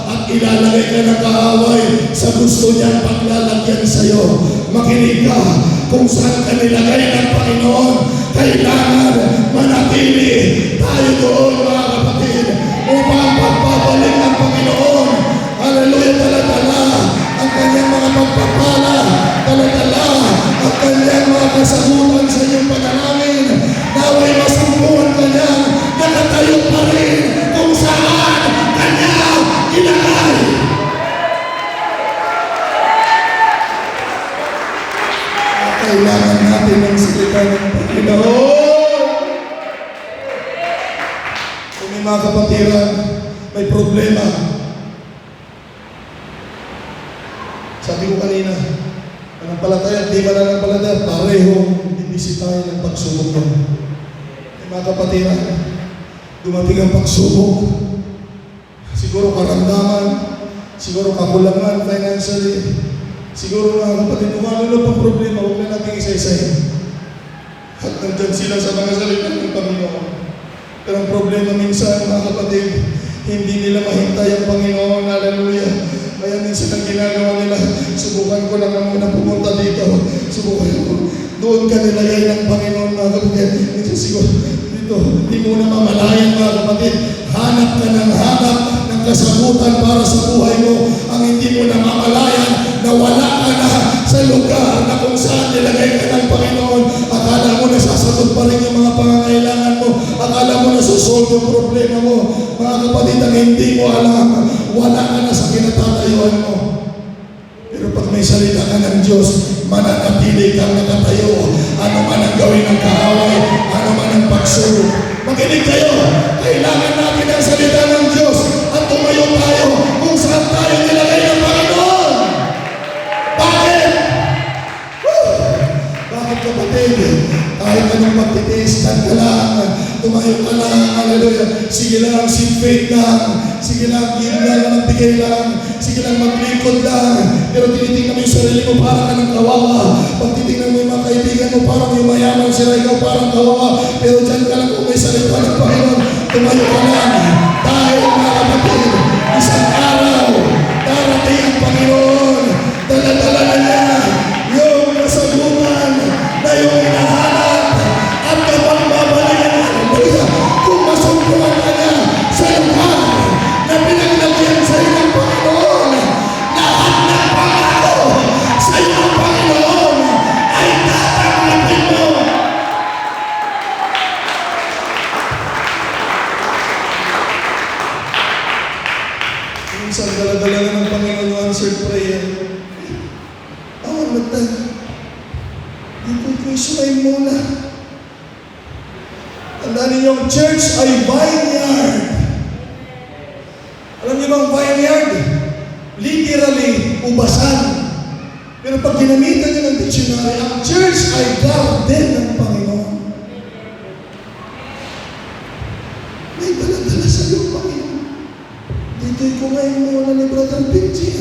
at ilalagay ka ng kaaway sa gusto niyang paglalagyan sa iyo. Makinig ka kung saan ka nilagay ng Panginoon. Kailangan manatili tayo doon mga kapatid upang pagbabalik ng Panginoon. Hallelujah, talatala ang kanyang mga pagpapala, talatala ang kanyang mga kasagutan sa iyong panalangin. Naway masumbuhan ka niya, nakatayo pa rin kung saan kanya ilagay. Kailangan natin ng salita ng Panginoon. Kung may mga kapatiran, may problema. Sabi ko kanina, mananampalataya at di mananampalataya, parehong bibisitahin ng pagsubok ko. May mga kapatiran, dumating ang pagsubok. Siguro karamdaman, siguro kakulangan financially, siguro mga kapatid, kung ano pang problema, huwag na natin isa-isahin. At nandyan sila sa mga salita ng Panginoon. Pero ang problema minsan, mga kapatid, hindi nila mahintay ang Panginoon. Hallelujah. Kaya minsan ang ginagawa nila, subukan ko lang muna pumunta dito. Subukan ko. Doon ka nilagay ng Panginoon, mga kapatid. Minsan siguro, dito, hindi mo na mamalayan, mga kapatid. Hanap ka ng hanap ng kasagutan para sa buhay mo. Ang hindi mo na mamalayan na wala ka na sa lugar na kung saan nilagay ka ng Panginoon. Akala mo na sasagot pa rin yung mga pangangailangan mo. Akala mo na susolve yung problema mo. Mga kapatid, ang hindi mo alam, wala ka na sa kinatatayuan mo. Pero pag may salita ka ng Diyos, mananatili kang nakatayo. Ano man ang gawin ng kaaway, ano man ang pagsubok. Makinig kayo, kailangan natin ang salita ng Diyos at tumayo tayo kung saan tayo nilagay ng Panginoon. Bakit? Bakit kapatid? Kahit anong magtitiis, ka lang, tumayo ka lang, hallelujah. Sige lang, sin faith lang, sige lang, give lang, magbigay lang, sige lang, maglingkod lang. Pero tinitingnan mo yung sarili mo, parang ka ng kawawa. Pag titingnan mo yung mga kaibigan mo, parang yung mayaman sila, ikaw parang kawawa. Pero dyan ka lang kung may salita ng Panginoon, tumayo ka lang. Dahil mga kapatid, isang araw, darating ang Panginoon, dala-dala na niya yung kasagutan na yung hinahanap at kapag babalikan niya, kung masumpulan ka niya sa lugar na pinaglagyan sa iyo ng Panginoon, lahat ng pangako sa iyo ng Panginoon ay tatanggapin mo. Minsan dala-dala na ng Panginoon yung answered prayer. Awan matag. Dito ko sumay muna. Tandaan ninyo, ang church ay vineyard. Alam niyo bang vineyard? Literally, ubasan. Pero pag ginamitan niyo ng dictionary, ang church ay garden ng Panginoon. May dala-dala sa iyo, Panginoon. Dito'y kumain muna ni Brother Benji.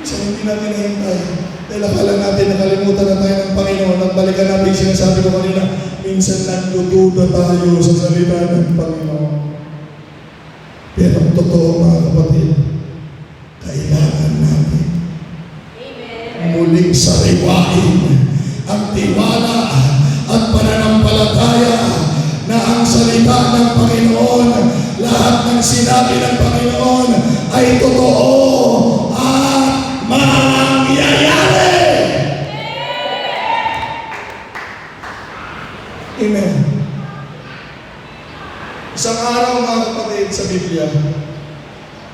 Minsan hindi natin nahintay. Dahil akala natin nakalimutan na tayo ng Panginoon at balikan natin yung sinasabi ko kanina, minsan nagdududa tayo sa salita ng Panginoon. Pero ang totoo, mga kapatid, kailangan natin muling sariwain ang tiwala at pananampalataya na ang salita ng Panginoon, lahat ng sinabi ng Panginoon ay totoo at mangyayari. Amen. Isang araw, mga kapatid, sa Biblia,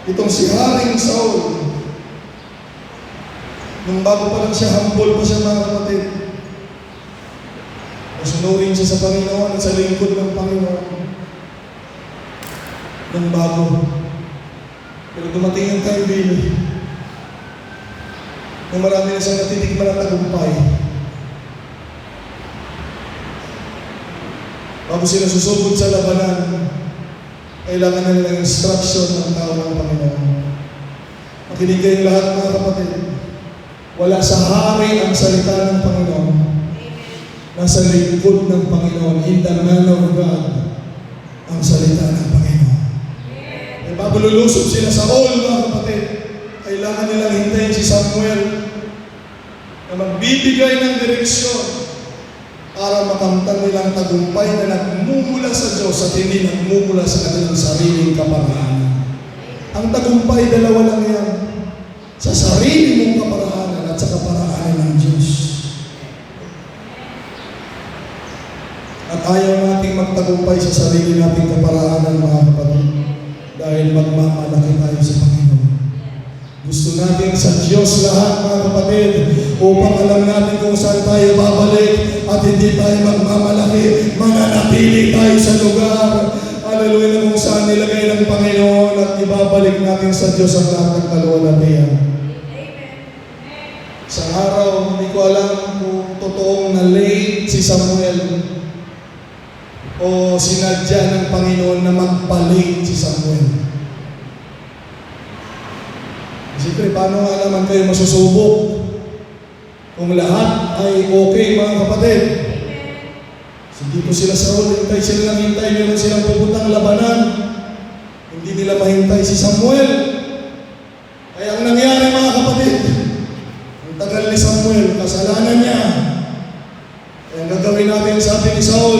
itong si Haring Saul, nung bago pa lang siya, humble pa siya, mga kapatid. Masunurin siya sa Panginoon at sa lingkod ng Panginoon. Nung bago. Pero dumating yung time din, nung marami na siyang natitikman ng tagumpay. Bago sila susugod sa labanan, kailangan nila ng instruction ng tao ng Panginoon. Makinig kayong lahat, mga kapatid. Wala sa hari ang salita ng Panginoon. Nasa lingkod ng Panginoon, in the man of God, ang salita ng Panginoon. E bago lulusog sila sa all, mga kapatid, kailangan nilang hintayin si Samuel na magbibigay ng direksyon para makamtan nilang tagumpay na nagmumula sa Diyos at hindi nagmumula sa kanilang sariling kaparaanan. Ang tagumpay, dalawa lang yan. Sa sarili mong kaparaanan at sa kaparaanan ng Diyos. At ayaw nating magtagumpay sa sarili nating kaparaanan, mga kapatid, dahil magmamalaki tayo sa Panginoon. upang alam natin kung saan tayo babalik at hindi tayo magmamalaki, mananatili tayo sa lugar. Hallelujah, kung saan nilagay ng Panginoon at ibabalik natin sa Diyos ang lahat ng kaluwalhatian. Sa araw, hindi ko alam kung totoong na-late si Samuel o sinadya ng Panginoon na magpa-late si Samuel. Siyempre, paano nga naman kayo masusubok kung lahat ay okay, mga kapatid? So, dito sila sa Saul, hintay sila lang hintay, meron silang pupuntang labanan. Hindi nila mahintay si Samuel. Kaya ang nangyari, mga kapatid, ang tagal ni Samuel, kasalanan niya. Kaya ang gagawin natin, sabi ni Saul,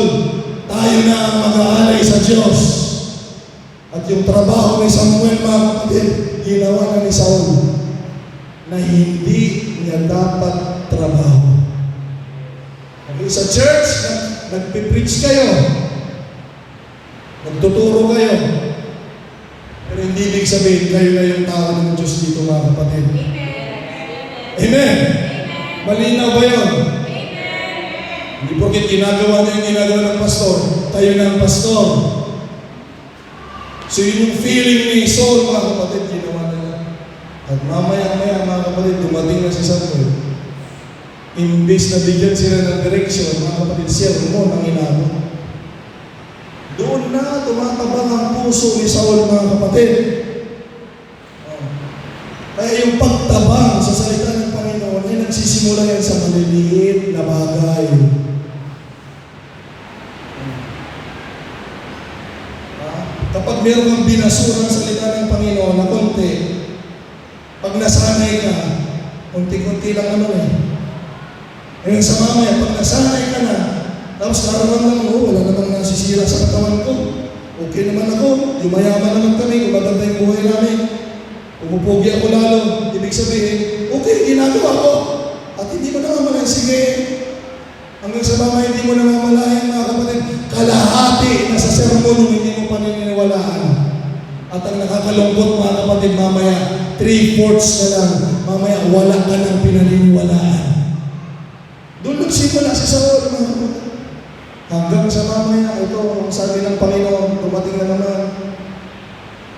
tayo na ang mag-aalay sa Diyos. At yung trabaho ni Samuel, mga kapatid, ginawa na ni Saul na hindi niya dapat trabaho. Okay, sa church, nagpipreach kayo, nagtuturo kayo, pero hindi ibig sabihin kayo na yung tao ng Diyos dito, mga kapatid. Amen? Malinaw ba yun? Hindi porket ginagawa niyo yung ginagawa ng pastor, tayo ng pastor. So yun yung feeling ni Saul, mga kapatid, ginawa nila. At mamaya-maya, mga kapatid, dumating na si Samuel. Imbis na bigyan sila ng direksyon, mga kapatid, sermon ang inano. Doon na tumatabang ang puso ni Saul, mga kapatid. Kaya yung pagtabang sa salita ng Panginoon ay nagsisimula yan sa maliliit na bagay. Kapag meron kang binasura ng salita ng Panginoon na konti, pag nasanay ka, konti-konti lang naman eh. Ngayon sa mamaya, pag nasanay ka na, tapos nararamdaman mo, wala namang nasisira sa katawan ko. Okay naman ako, yumayaman naman kami, maganda yung buhay namin. Pumupugi ako lalo, ibig sabihin, okay, ginagawa ko. At hindi mo namamalayan, sige. Hanggang sa mamaya, hindi mo namamalayan, mga kapatid, kalahati na sa sermon hindi mo paniniwalaan. At ang nakakalungkot, mga kapatid, mamaya, 3/4 na lang, mamaya wala ka ng pinaniniwalaan. Doon nagsimula si Saul, mga kapatid. Hanggang sa mamaya, ito, ang sabi ng Panginoon, dumating na naman.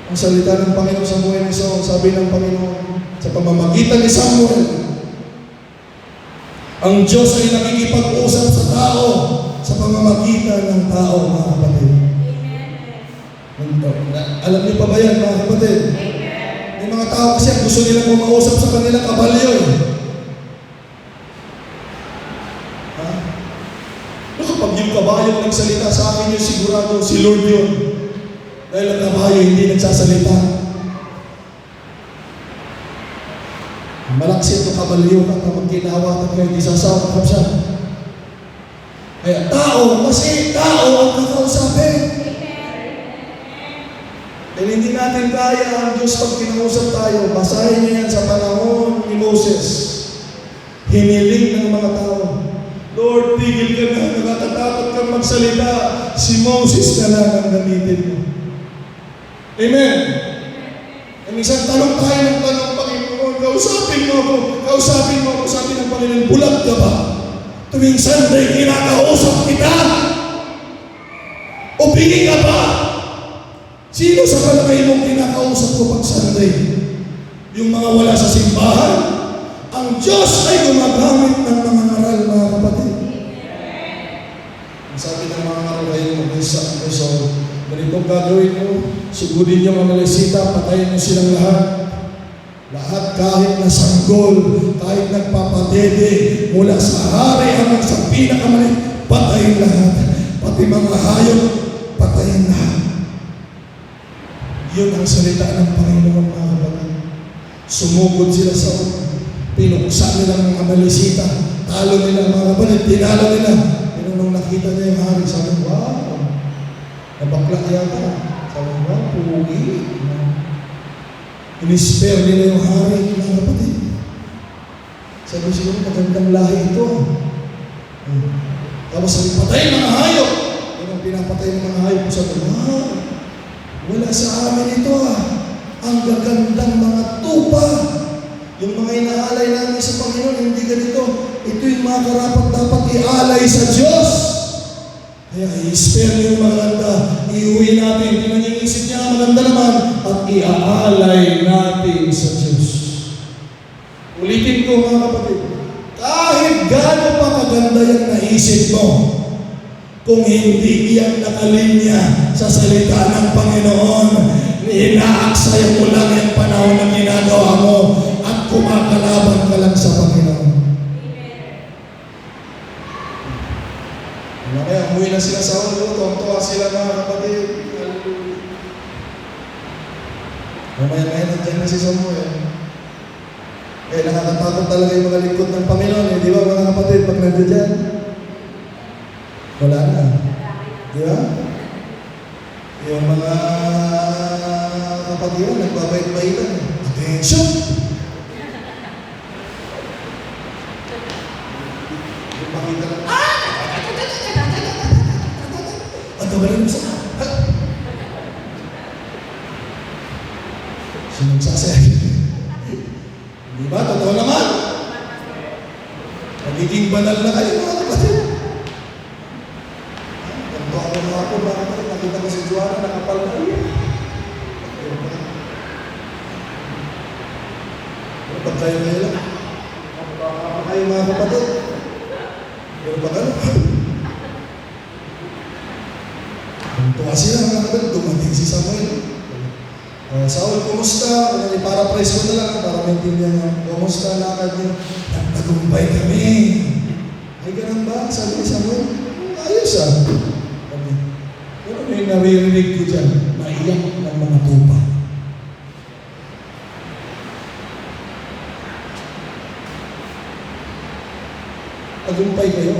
Ang salita ng Panginoon sa buhay ni Saul, sabi ng Panginoon, sa pamamagitan ni Samuel, ang Diyos ay nakikipag-usap sa tao sa pamamagitan ng tao, mga kapatid. Alam niyo pa ba yan, mga kapatid? May mga tao kasi gusto nilang kumausap sa kanilang kabalyo. Kapag yung kabayo nagsalita sa akin yun, sigurado si Lord yun. Dahil ang kabayo hindi nagsasalita. Malaksit o kabalyo ka kapag kinawatan kayo, hindi sasawa ka siya. Kaya tao, kasi tao ang kakausapin. Dahil hindi natin kaya ang Diyos pag kinausap tayo. Basahin niyo yan sa panahon ni Moses. Hiniling ng mga tao. Lord, tigil ka na, nakatatakot kang magsalita. Si Moses na lang ang gamitin mo. Amen. E minsan tanong tayo ng tanong, Panginoon, kausapin mo ako, sabi ng Panginoon, bulag ka ba? Tuwing Sunday, kinakausap kita? O bingi ka ba? Sino sa palagay mong kinakausap ko pag Sunday? Yung mga wala sa simbahan? Ang Diyos ay gumagamit ng mga ngaral, mga kapatid. Ang sabi ng mga ngaral ay mag-isa, so, ganitong gagawin mo, sugudin niyo ang Malesita, patayin mo silang lahat. Lahat kahit na sanggol, kahit nagpapadede, mula sa hari hanggang sa pinakamaliit, patayin lahat. Pati mga hayop, patayin lahat. Yun ang salita ng Panginoon, mga kapatid. Sumugod sila sa pinuksa nila ng mga Malesita, talo nila mga kapatid, tinalo nila. Pero nung nakita niya yung hari, sabi, wow, nabakla yata. Sabi, wow, pugi. In-spare nila yung hari, mga kapatid. Sabi siguro, magandang lahi ito. Tapos sabi, patay mga hayop. Yan ang pinapatay ng mga hayop. Sabi, wow, wala sa amin ito. Ang gagandang mga tupa. Yung mga inaalay iaalay namin sa Panginoon, hindi ganito. Ito yung mga karapat dapat ialay sa Diyos. Kaya i-spare niyo yung maganda, iuwi natin, hindi nangingisip niya maganda naman, at iaalay natin sa Diyos. Ulitin ko mga kapatid, kahit gaano pa kaganda yung naisip mo, kung hindi iyan nakalinya sa salita ng Panginoon, inaaksaya mo lang yung panahon na ginagawa mo at kumakalaban ka lang sa Panginoon. Kaya umuwi na sila sa ulo, tuwang-tuwa sila mga kapatid. Mamaya-maya nandiyan na si Samuel. Kaya nakakatakot talaga yung mga lingkod ng Panginoon. Di ba mga kapatid, pag nandiyan dyan? Wala na. Di ba? Yung mga kapatid, nagbabait-baitan. Attention! Yung pakita lang. Gabalin mo sa sinagsasaya. Di ba? Totoo naman. Magiging banal na kayo mga kapatid. Ganto ako mga ako, mga kapatid. Nakita ko si Juana, nakapal na rin. Pero pag kayo lang, kayo mga kapatid. Pero pag ano? Tuwa sila mga kapatid, dumating si Samuel. Saul, kumusta? Para-praise ko na lang para maintindihan niya. Kumusta? Lakad niyo? Nagtagumpay kami. Ay, ganun ba? Sabi ni Samuel, ayos Pero may naririnig ko dyan, maiyak ng mga tupa. Tagumpay kayo.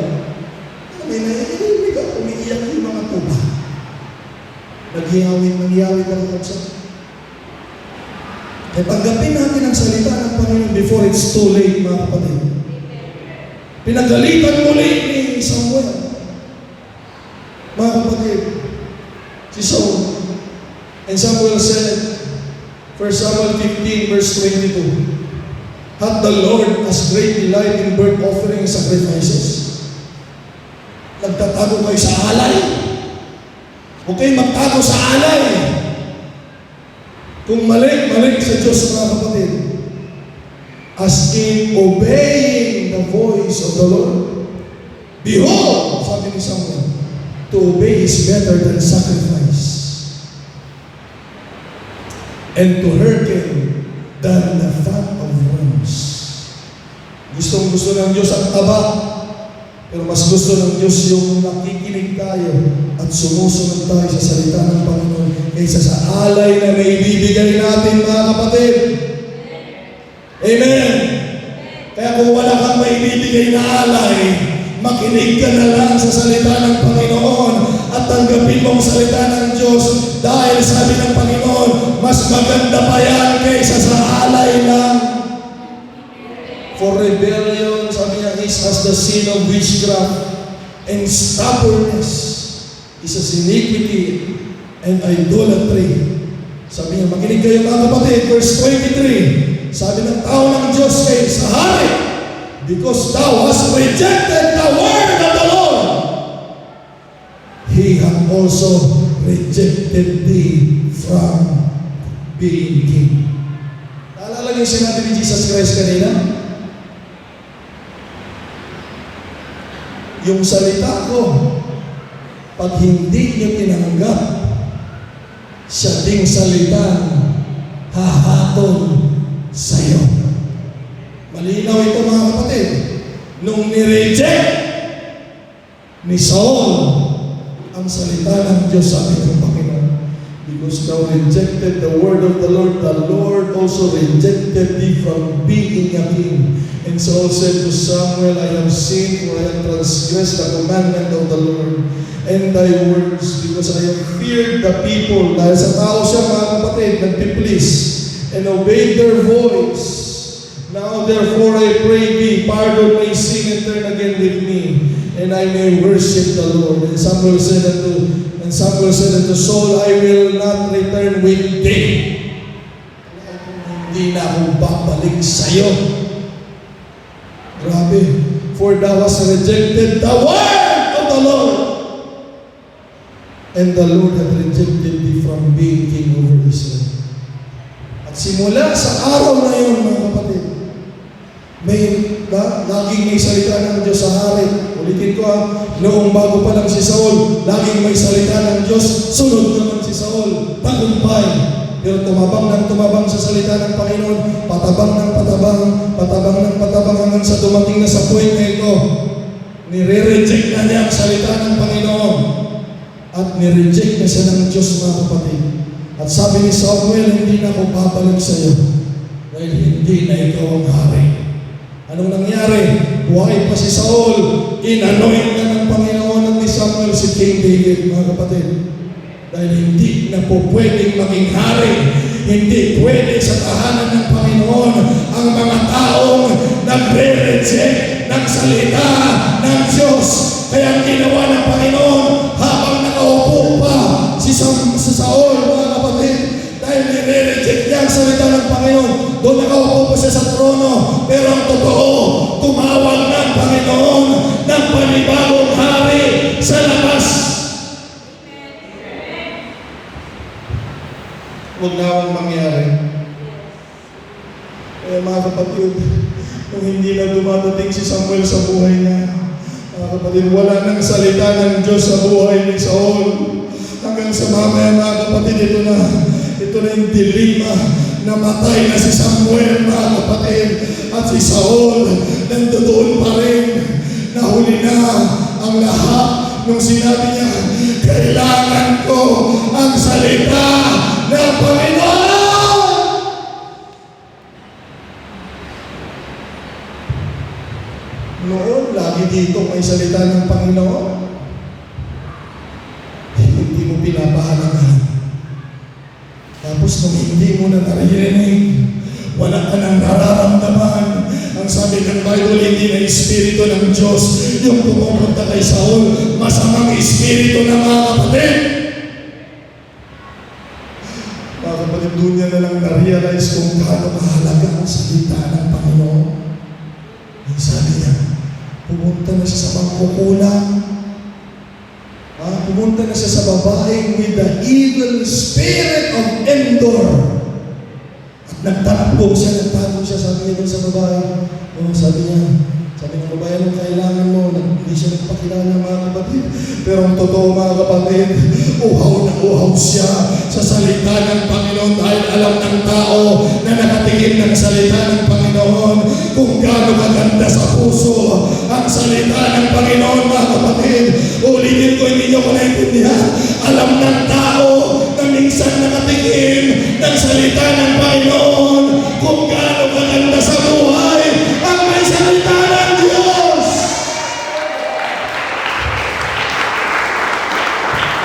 May naririnig ako, umiiyak yung mga tupa. Nangyawin ang kapsa. Kaya tanggapin natin ang salita ng Panginoon before it's too late, mga kapatid. Pinagalitan muli ni Samuel. Mga kapatid, si Saul. And Samuel said, 1 Samuel 15 verse 22, "Hath the Lord as great delight in burnt offering sacrifices?" Nagtatago kayo sa alay. Huwag kayo magtago sa alay. Kung mali sa Diyos mga kapatid. As in obeying the voice of the Lord. Behold, sabi ni Samuel, to obey is better than sacrifice. And to hearken than the fat of rams. Gustong-gusto ng Diyos ang taba. Pero mas gusto ng Diyos yung nakikinig tayo at sumusunod tayo sa salita ng Panginoon kaysa sa alay na naibibigay natin mga kapatid. Amen! Kaya kung wala kang maibibigay na alay, makinig ka na lang sa salita ng Panginoon at tanggapin mo ang salita ng Diyos dahil sabi ng Panginoon, mas maganda pa yan kaysa sa alay lang. For rebellion, sabi niya, is as the sin of witchcraft, and stubbornness is as iniquity and idolatry. Sabi niya, makinig kayo mga kapatid, verse 23, sabi ng tao ng Diyos kay sa hari, because thou hast rejected the word of the Lord, He hath also rejected thee from being king. Naalala niyo sinabi ni Jesus Christ kanina? Yung salita ko, pag hindi niyo tinanggap, siya ding salitang hahatol sa iyo. Malinaw ito mga kapatid. Nung nireject ni Saul ang salita ng Diyos, sabi ng Panginoon, because thou rejected the word of the Lord also rejected thee from being a king. And Saul said to Samuel, I have sinned, for I have transgressed the commandment of the Lord and thy words, because I have feared the people. Dahil sa tao siya mga kapatid, nagpiplease and obeyed their voice. Now therefore I pray thee, pardon my sin and turn again with me, and I may worship the Lord. And Samuel said unto Saul, I will not return with thee. Hindi na ako babalik sa iyo. sinabi, "For thou hast rejected the word of the Lord, and the Lord hath rejected thee from being king over Israel." At simula sa araw na yun, mga kapatid, laging may salita ng Diyos sa hari. Ulitin ko noong bago pa lang si Saul, laging may salita ng Diyos, sunod naman si Saul, tagumpay. Pero tumabang sa salita ng Panginoon, patabang ng patabang hanggang sa dumating na sa point na ito. Nire-reject na niya ang salita ng Panginoon. At nireject na siya ng Diyos, mga kapatid. At sabi ni Samuel, "Hindi na ako babalik sa iyo, dahil hindi na ikaw ang hari." Anong nangyari? Buhay pa si Saul. Inanoint na ng Panginoon at ni Samuel si King David, mga kapatid. Dahil hindi na po pwedeng maging hari. Hindi pwede sa tahanan ng Panginoon ang mga taong nagre-reject ng salita ng Diyos. Kaya ang ginawa ng Panginoon habang nakaupo pa si Saul, mga kapatid, dahil nire-reject niya ang salita ng Panginoon, doon nakaupo pa siya sa trono. Pero ang totoo, tumawag ng Panginoon ng panibagong hari sa labas. Huwag na akong mangyari. Kaya mga kapatid, kung hindi na dumadating si Samuel sa buhay niya, mga kapatid, wala nang salita ng Diyos sa buhay ni Saul. Hanggang sa mamaya, mga kapatid, ito na yung dilema. Namatay na si Samuel, mga kapatid, at si Saul nandoon pa rin. Nahuli na ang lahat nung sinabi niya, "Kailangan ko ang salita ng Panginoon." Noon, lagi dito may salita ng Panginoon. Hindi mo pinapahalagan. Tapos nung hindi mo na naririnig, wala ka nang nararamdaman. Ang sabi ng Bible, hindi na Espiritu ng Diyos yung pumupunta kay Saul. Masamang Espiritu ng mga kapatid. Mga kapatid, doon niya na lang na-realize kung gaano mahalaga ang salita ng Panginoon. Ang sabi niya, pumunta na siya sa mangkukulang. Pumunta na siya sa babaeng with the evil spirit of Endor. At nagtago siya, sabi niya doon sa babae. Sabi ng babae, "Anong kailangan mo?" Hindi siya nagpakilala, mga kapatid. Pero ang totoo, mga kapatid, uhaw na uhaw siya sa salita ng Panginoon dahil alam ng tao na nakatingin ng salita ng Panginoon kung gaano maganda sa puso ang salita ng Panginoon, mga kapatid. Ulitin ko, hindi niyo ko naintindihan. Alam ng tao na minsan nakatingin ng salita ng Panginoon kung gaano maganda sa buhay ang may salita ng Diyos.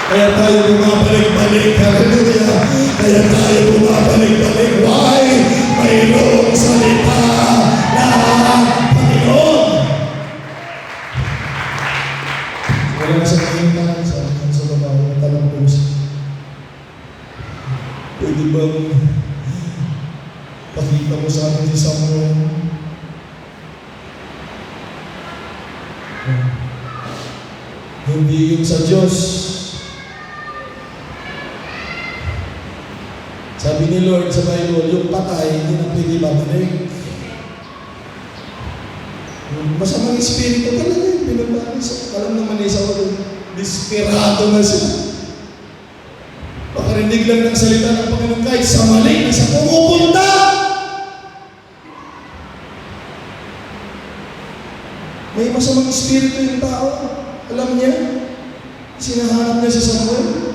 Kaya tayo bumabalik-balik, hallelujah. Kaya tayo bumabalik-balik. Why? Mayroong salita ng Panginoon. Wala sa kaintahan sa babae, talang po siya. Pwede bang pakita mo sa akin si Samuel? Hindi yung sa Diyos. Sabi ni Lord sa Bible, yung patay, hindi na pwede babalik. Masamang espiritu talaga yung pinagbalis. Alam naman ni Saul, desperado na siya. Pakarinig lang ng salita ng Panginoon kahit sa mali na sa pumupunta. May masamang espiritu yung tao. Alam niya, sinahanap niya si Samuel.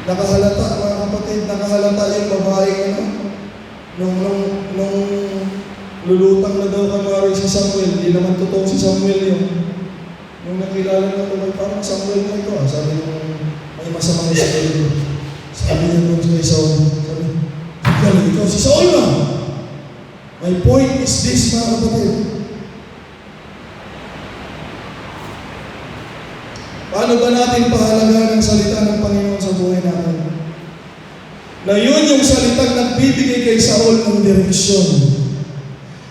Nakahalata, mga kapatid, nakahalata yung babae, nung lulutang na daw kanwari si Samuel, hindi naman totoo si Samuel yun. Nung nakilala na ito, parang Samuel na ito, sabi nung may masamang espiritu. Sabi niya doon kay Saul, sabi, ikaw si Saul na! My point is this, mga kapatid. Paano ba natin pahalagaan ang salita ng Panginoon sa buhay natin? Na yun yung salitang nagbibigay kay Saul ng direksyon.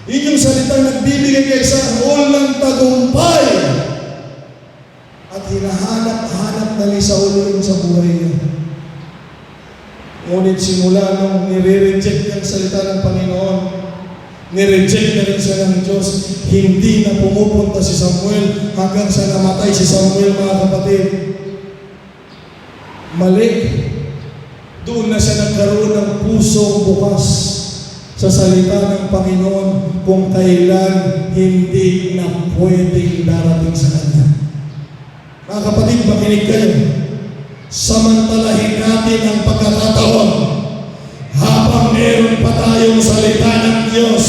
Inyong salitang nagbibigay kayo sa all ng tagumpay. At hinahanap-hanap na ni Saul yun sa buhay niya. Ngunit simula nung nire-reject ang salita ng Panginoon, nireject na rin siya ng Diyos, hindi na pumupunta si Samuel hanggang sa namatay si Samuel, mga kapatid. Mali. Doon na siya nagkaroon ng pusong bukas sa salita ng Panginoon kung kailan hindi na pwedeng darating sa Kanya. Mga kapatid, makinig kayo. Samantalahin natin ang pagkakataon habang meron pa tayong salita ng Diyos.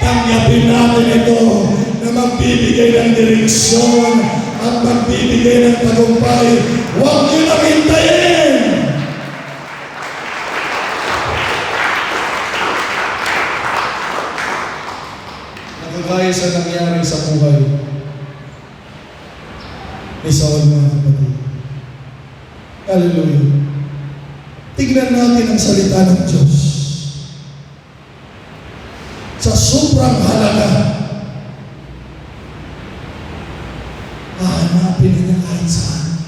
Tanggapin natin ito na magbibigay ng direksyon at magbibigay ng tagumpay. Huwag niyo nang hintayin! Nakagaya sa nangyari sa buhay ni Saul, mga kapatid. Hallelujah. Tignan natin ang salita ng Diyos. Sa sobrang halaga, hahanapin niya kahit saan.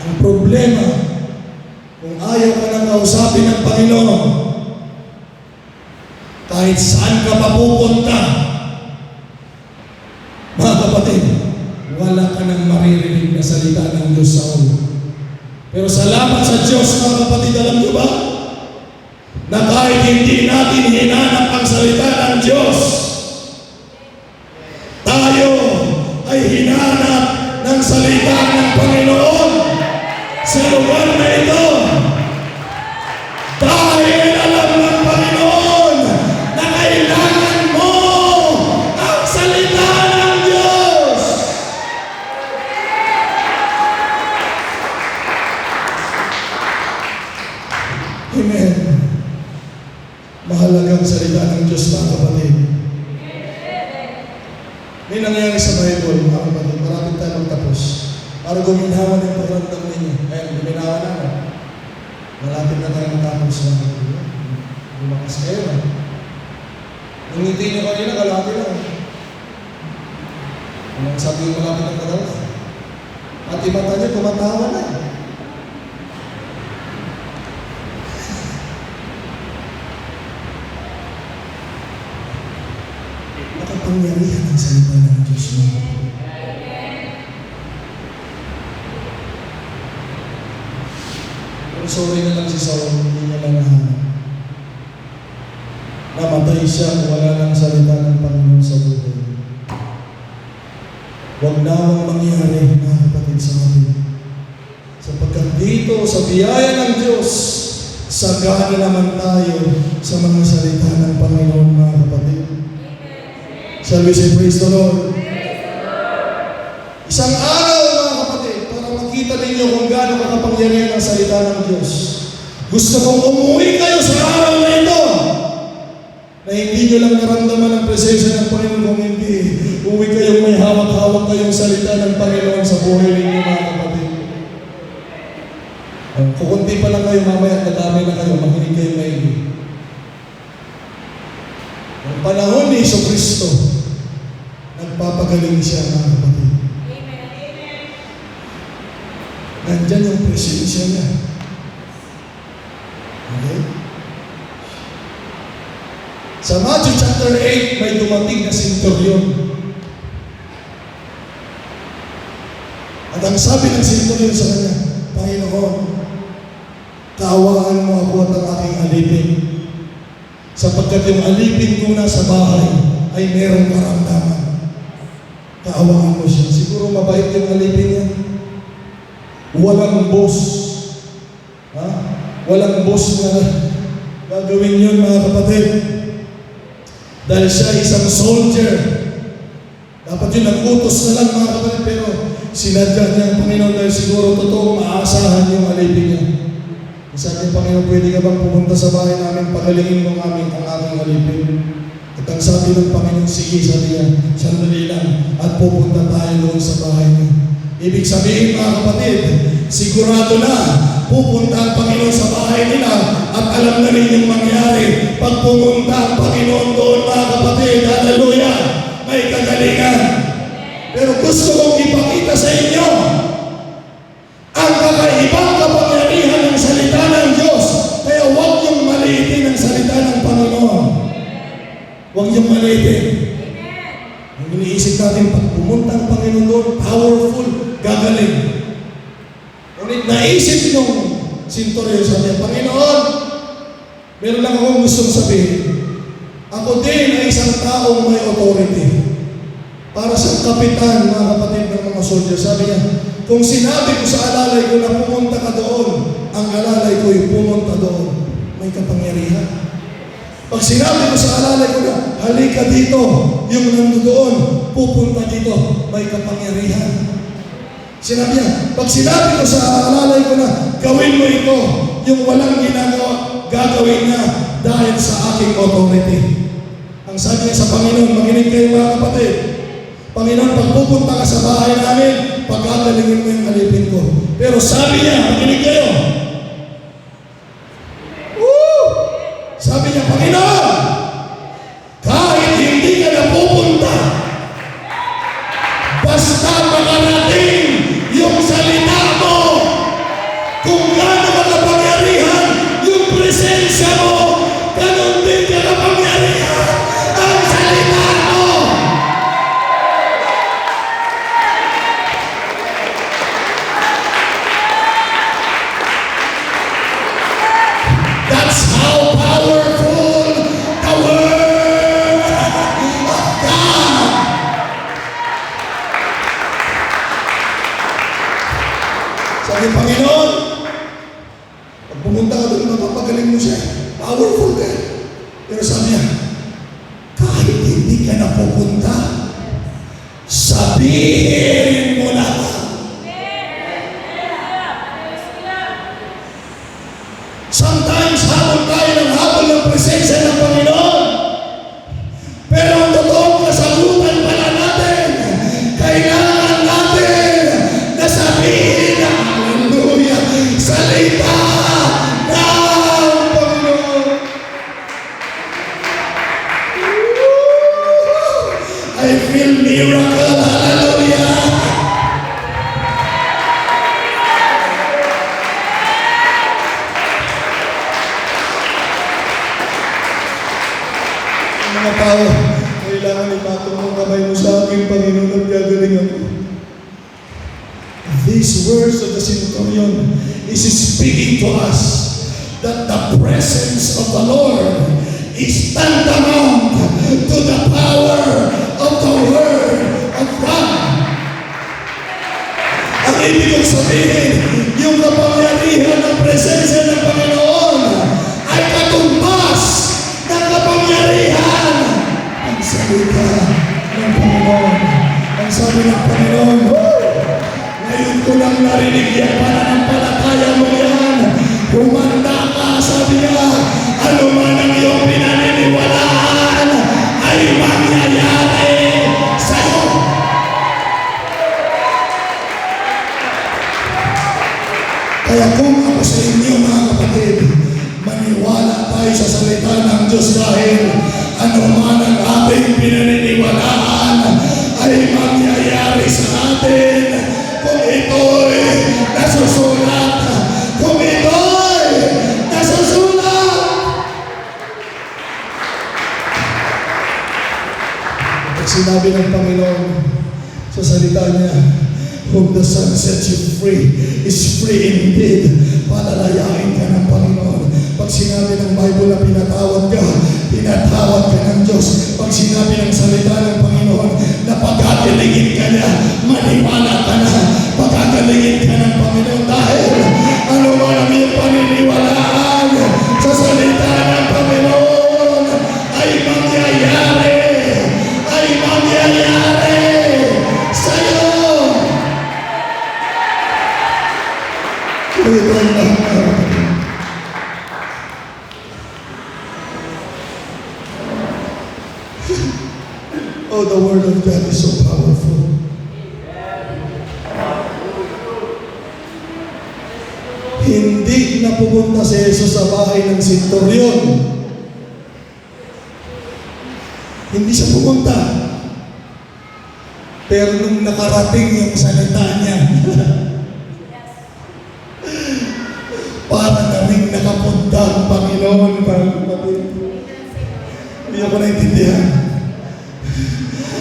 Ang problema, kung ayaw ka nang kausapin ng Panginoon, kahit saan ka mapupunta, mga kapatid, wala ka nang maririnig na salita ng Diyos sa ulo. Pero salamat sa Diyos, mga kapatid, alam niyo ba? Na kahit hindi natin hinanap ang salita ng Diyos, tayo ay hinanap ng salita ng Panginoon sa lugar na ito. Dahil alam ng Panginoon na kailangan mo ang salita ng Diyos. Amen. Mahalagang salita ng Diyos, mga kapatid. May nangyari sa Bible, mga kapatid. Marapit tayo magtapos. Para guminawa ng pakiramdam ninyo. Ayan, guminawa na. Malapit na tayo matapos na. Lumakas kayo na. Nung ngiti nyo kanina, kalahati lang. Anong sabi yung malapit ng kadala? At imata nyo, tumatawa na. Nakapangyarihan ang salita ng Diyos mo. Pero sorry na lang si Saul, hindi niya lang nahanap. Namatay siya, wala lang salita ng Panginoon sa buhay. Huwag namang mangyari, mga kapatid, sa atin. Sapagkat dito, sa biyaya ng Diyos, sagana naman tayo sa mga salita ng Panginoon, mga kapatid. Shall we say praise the Lord? Isang araw, mga kapatid, para makita ninyo kung gaano kakapangyarihan ang salita ng Diyos. Gusto kong umuwi kayo sa araw na ito, na hindi nyo lang naramdaman ang presensya ng Panginoon, kung hindi, uwi kayong may hawak-hawak kayong salita ng Panginoon sa buhay ninyo, mga kapatid. Kukunti pa lang kayo, mamaya nadami na kayo, makinig kayo maigi. Ang panahon ni Jesucristo, nagpapagaling siya, mga kapatid. Nandyan yung presensya niya. Okay? Sa Matthew chapter 8, may dumating na senturyon. At ang sabi ng senturyon sa kanya, Panginoon, kaawaan mo ako at ang aking alipin. Sapagkat yung alipin ko na sa bahay ay merong karamdaman. Kaawaan mo siya. Siguro mabait yung alipin niya. Walang boss. Ha? Walang boss na gagawin yun, mga kapatid. Dahil siya isang soldier. Dapat yun nag-utos na lang, mga kapatid, pero sinadya niya ang Panginoon dahil siguro totoo maasahan yung alipin niya. Sabi ng Panginoon, pwede ka bang pumunta sa bahay namin, pagalingin mo ang aming alipin? At ang sabi ng Panginoon, sige, sabi niya, sandali lang, at pupunta tayo doon sa bahay niya. Ibig sabihin, mga kapatid, sigurado na pupunta ang Panginoon sa bahay nila at alam na rin yung mangyari. Pag pumunta ang Panginoon doon, mga kapatid, hallelujah, may kagalingan. Pero gusto kong ipakita sa inyo ang kakaibang kapangyarihan ng salita ng Diyos. Kaya huwag niyong maliitin ang salita ng Panginoon. Huwag niyong maliitin. Ang iniisip natin, pag pumunta ang Panginoon doon, powerful, gagaling. Ngunit naisip niyong Centurion, sabi niya, Panginoon, meron lang akong gustong sabihin. Ako din ay isang taong may authority. Para sa kapitan, mga kapatid ng mga soldier, sabi niya, kung sinabi ko sa alalay ko na pumunta ka doon, ang alalay ko ay pumunta doon. May kapangyarihan. Pag sinabi ko sa alalay ko na, halika dito, yung nandoon, pupunta dito, may kapangyarihan. Sinabi niya, pag sinabi ko sa alalay ko na, gawin mo ito, yung walang ginagawa, gagawin niya dahil sa aking authority. Ang sabi niya sa Panginoon, makinig kayo mga kapatid, Panginoon, pag pupunta ka sa bahay namin, pagkagalingin mo yung alipin ko. Pero sabi niya, makinig kayo, sabi niya, Panginoon, kahit hindi ka na pupunta, basta makarating yung salita mo, kung gaano ka kapangyarihan, yung presensya mo, ganon din ka kapangyarihan ang salita mo. That's how powerful the Word of God. Sabi Panginoon, pag pumunta ka doon, mapapagaling mo siya. Powerful ka. Pero sabi niya, kahit hindi ka na pupunta, sabihin mo lang. Sometimes habol tayo ng habol ng presensya ng Panginoon. Pero ang totoong kasagutan pala natin, kailangan natin na sabihin ang hallelujah, salita ng Panginoon. I feel miracle, hallelujah. Mga tao, kailangan ipatong ang kamay mo sa akin, Panginoon, at gagaling ako. These words of the centurion is speaking to us that the presence of the Lord is tantamount to the power of the Word of God. Ang ibig kong sabihin, yung kapangyarihan ng presensya ng Panginoon ay katumbas ng kapangyarihan ang salita ng Panginoon. Ang sabi ng Panginoon, ngayon ko lang narinig yan, pananampalataya mo yan. Humanda ka, sabi niya, ano man ang iyong pinaniniwalaan ay mangyayari sa'yo. Kaya kung ako sa inyo, mga kapatid, maniwala tayo sa salita ng Diyos dahil ano man ang ating pinaniniwalaan ay mangyayari sa atin kung ito'y nasusulat. Kung ito'y nasusulat. At sinabi ng Panginoon sa salita niya, whom the Son sets you free is free indeed. Palalayain ka ng Panginoon. Pag sinabi ng Bible na pinatawad ka ng Diyos. Pag sinabi ng salita ng Panginoon na pagkakalingin ka niya, maniwala ka na. Pagkakalingin ka ng Panginoon dahil ano man ang iyong paniniwalaan sa salita ng Panginoon ay mangyayari. Ay mangyayari sa'yo. Oh, the Word of God is so powerful. hindi na pumunta si Jesus sa bahay ng senturyon. Hindi siya pumunta. Pero nung nakarating yung salita niya, para na rin nakapunta ang Panginoon, mga kapatid. Hindi ako naintindihan.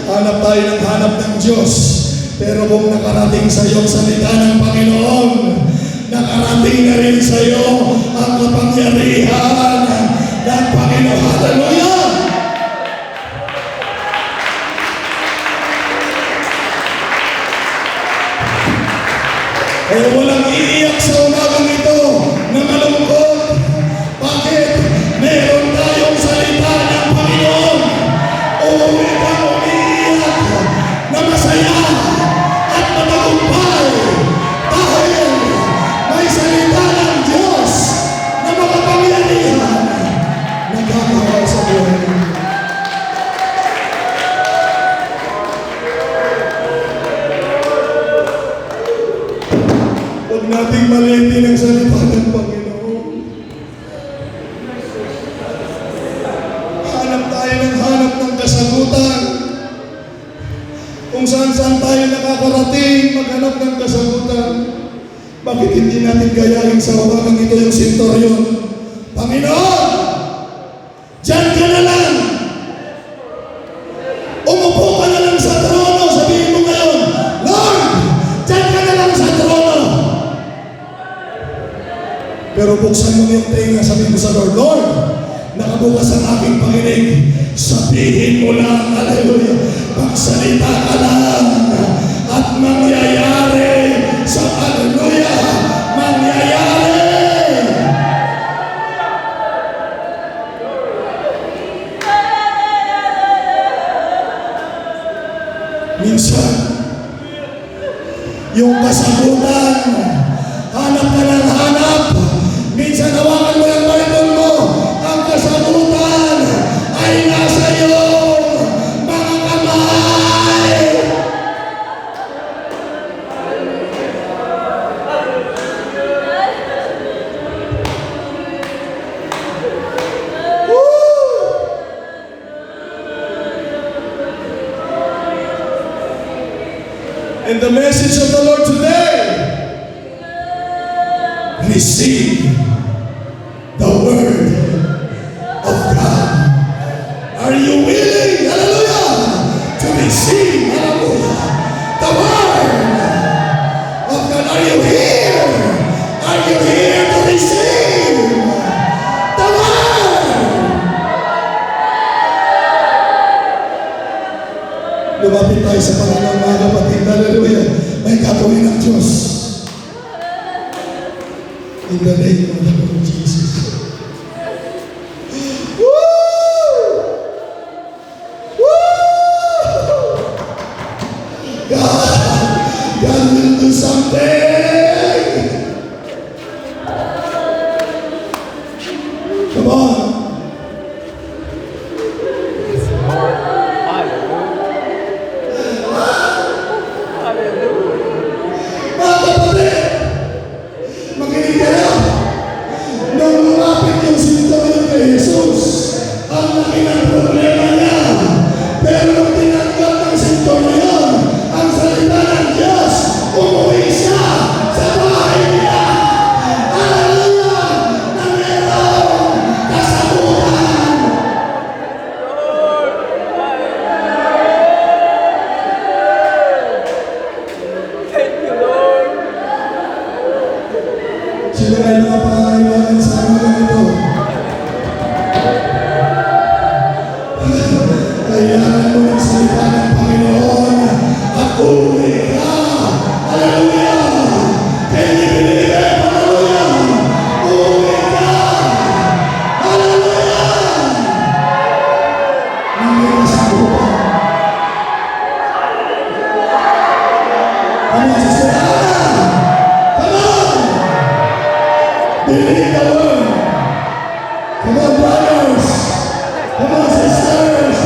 Hanap tayo ng hanap ng Diyos. Pero kung nakarating sa iyo ang salita ng Panginoon, nakarating na rin sa iyo ang kapangyarihan ng Panginoon. Hallelujah! Kaya walang iiyak sa umagang ito na malungkot. Bakit? Meron tayong salita ng Panginoon. Uuwi kang umiiyak na masaya at matagumpay dahil may salita ng Diyos na makapangyarihan nagkakawal sa buhay. Huwag nating malitin ang salita ng Panginoon. Hanap tayo ng hanap ng kasagutan. Kung saan-saan tayo nakakarating, maghanap ng kasagutan. Bakit hindi natin gayahin sa umagang ito yung senturyon? Panginoon, diyan ka na lang. Umupo ka na lang sa trono. Sabihin mo ngayon, Lord, diyan ka na lang sa trono. Pero buksan mo yung tenga, sabihin mo sa Lord, Lord, nakabukas ang aking panginig. Sabihin mo lang, hallelujah, magsalita ka lang at mangyayari sa hallelujah, mangyayari. Minsan, yung kasagutan, hanap ka ng hanap. Minsan, hawakan mo yung Bible mo. Ang kasagutan ay nasa iyong mga kamay. And the message of the Lord today, receive the word of God. Are you willing, hallelujah, to receive, hallelujah, the word of God? Are you here? Are you here to receive the word? Lumapit tayo sa Panginoon, mga kapatid, hallelujah. May gagawin ng Diyos. In the name of the Lord Jesus. Woo! Woo! God will do something. Come on. Mga kapatid, makinig kayo. Nung lumapit yung senturyon kay Jesus, ang laki ng problema niya. Pero nung tinanggap ng senturyon ang salita ng Diyos, umuwi siya sa bahay niya. Hallelujah! Na merong kasagutan. Sino kayo mga pangailangan sa mga ito? Kailangan mo ng salita ng Panginoon at uuwi ka. Hallelujah! Can you believe it? Hallelujah! Uuwi ka. Hallelujah! Hindi ka sa buwan. Come on, Sister Anna! Come on! Believe the word. Come on, brothers. Come on, sisters.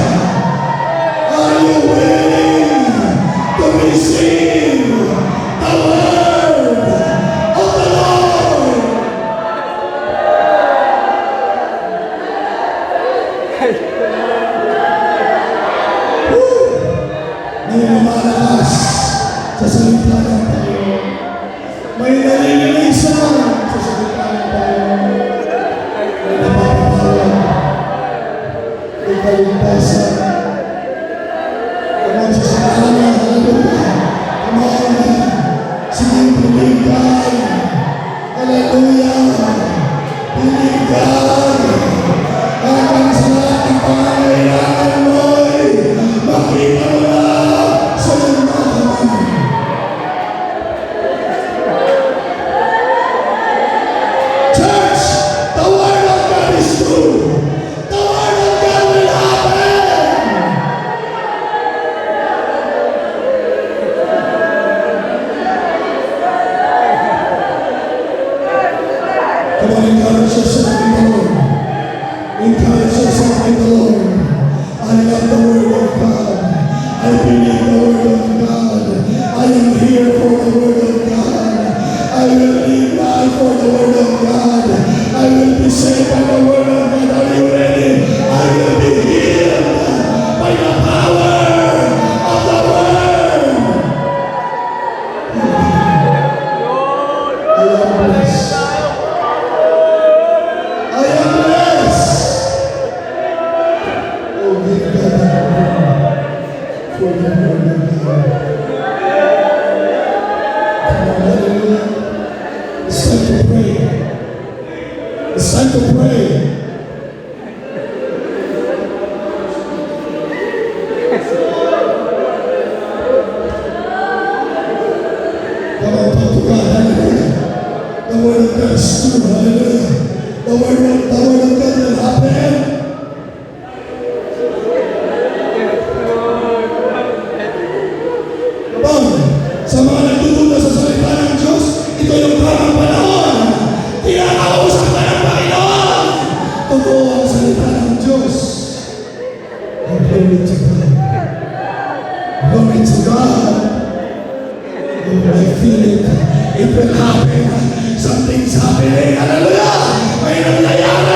Are you willing to receive the word of the Lord? kaligtasan. Come on, sa samahan, hallelujah. Come on, sige, piligan. Hallelujah. Piligan. Hanggang sa lahat ng pangangailangan mo'y makita mo na sa iyong mga kamay. Church, the word of God is true. The word of God will happen. Come on, encourage yourself in the Lord. Encourage yourself in the Lord. I love the word of God. I believe the word of God. I am here for the word of God. I will live life for the word of God. I will be saved by the word of God. Are you ready? I will be healed by the power of the word. I am blessed. I am blessed. Oh, give God the glory for the word of God. Come on, hallelujah. It's time to pray. It's time to pray. Come on, talk to God, hallelujah. The word of God is true, hallelujah. The word of God will happen. Come on, sa mga nagdududa sa salita ng Diyos, ito yung tamang panahon. Tinakausap ka ng Panginoon. Totoo ang salita ng Diyos. And glory to God. Glory to God. Oh, I feel it. It will happen. Something's happening. Hallelujah! May nangyayari.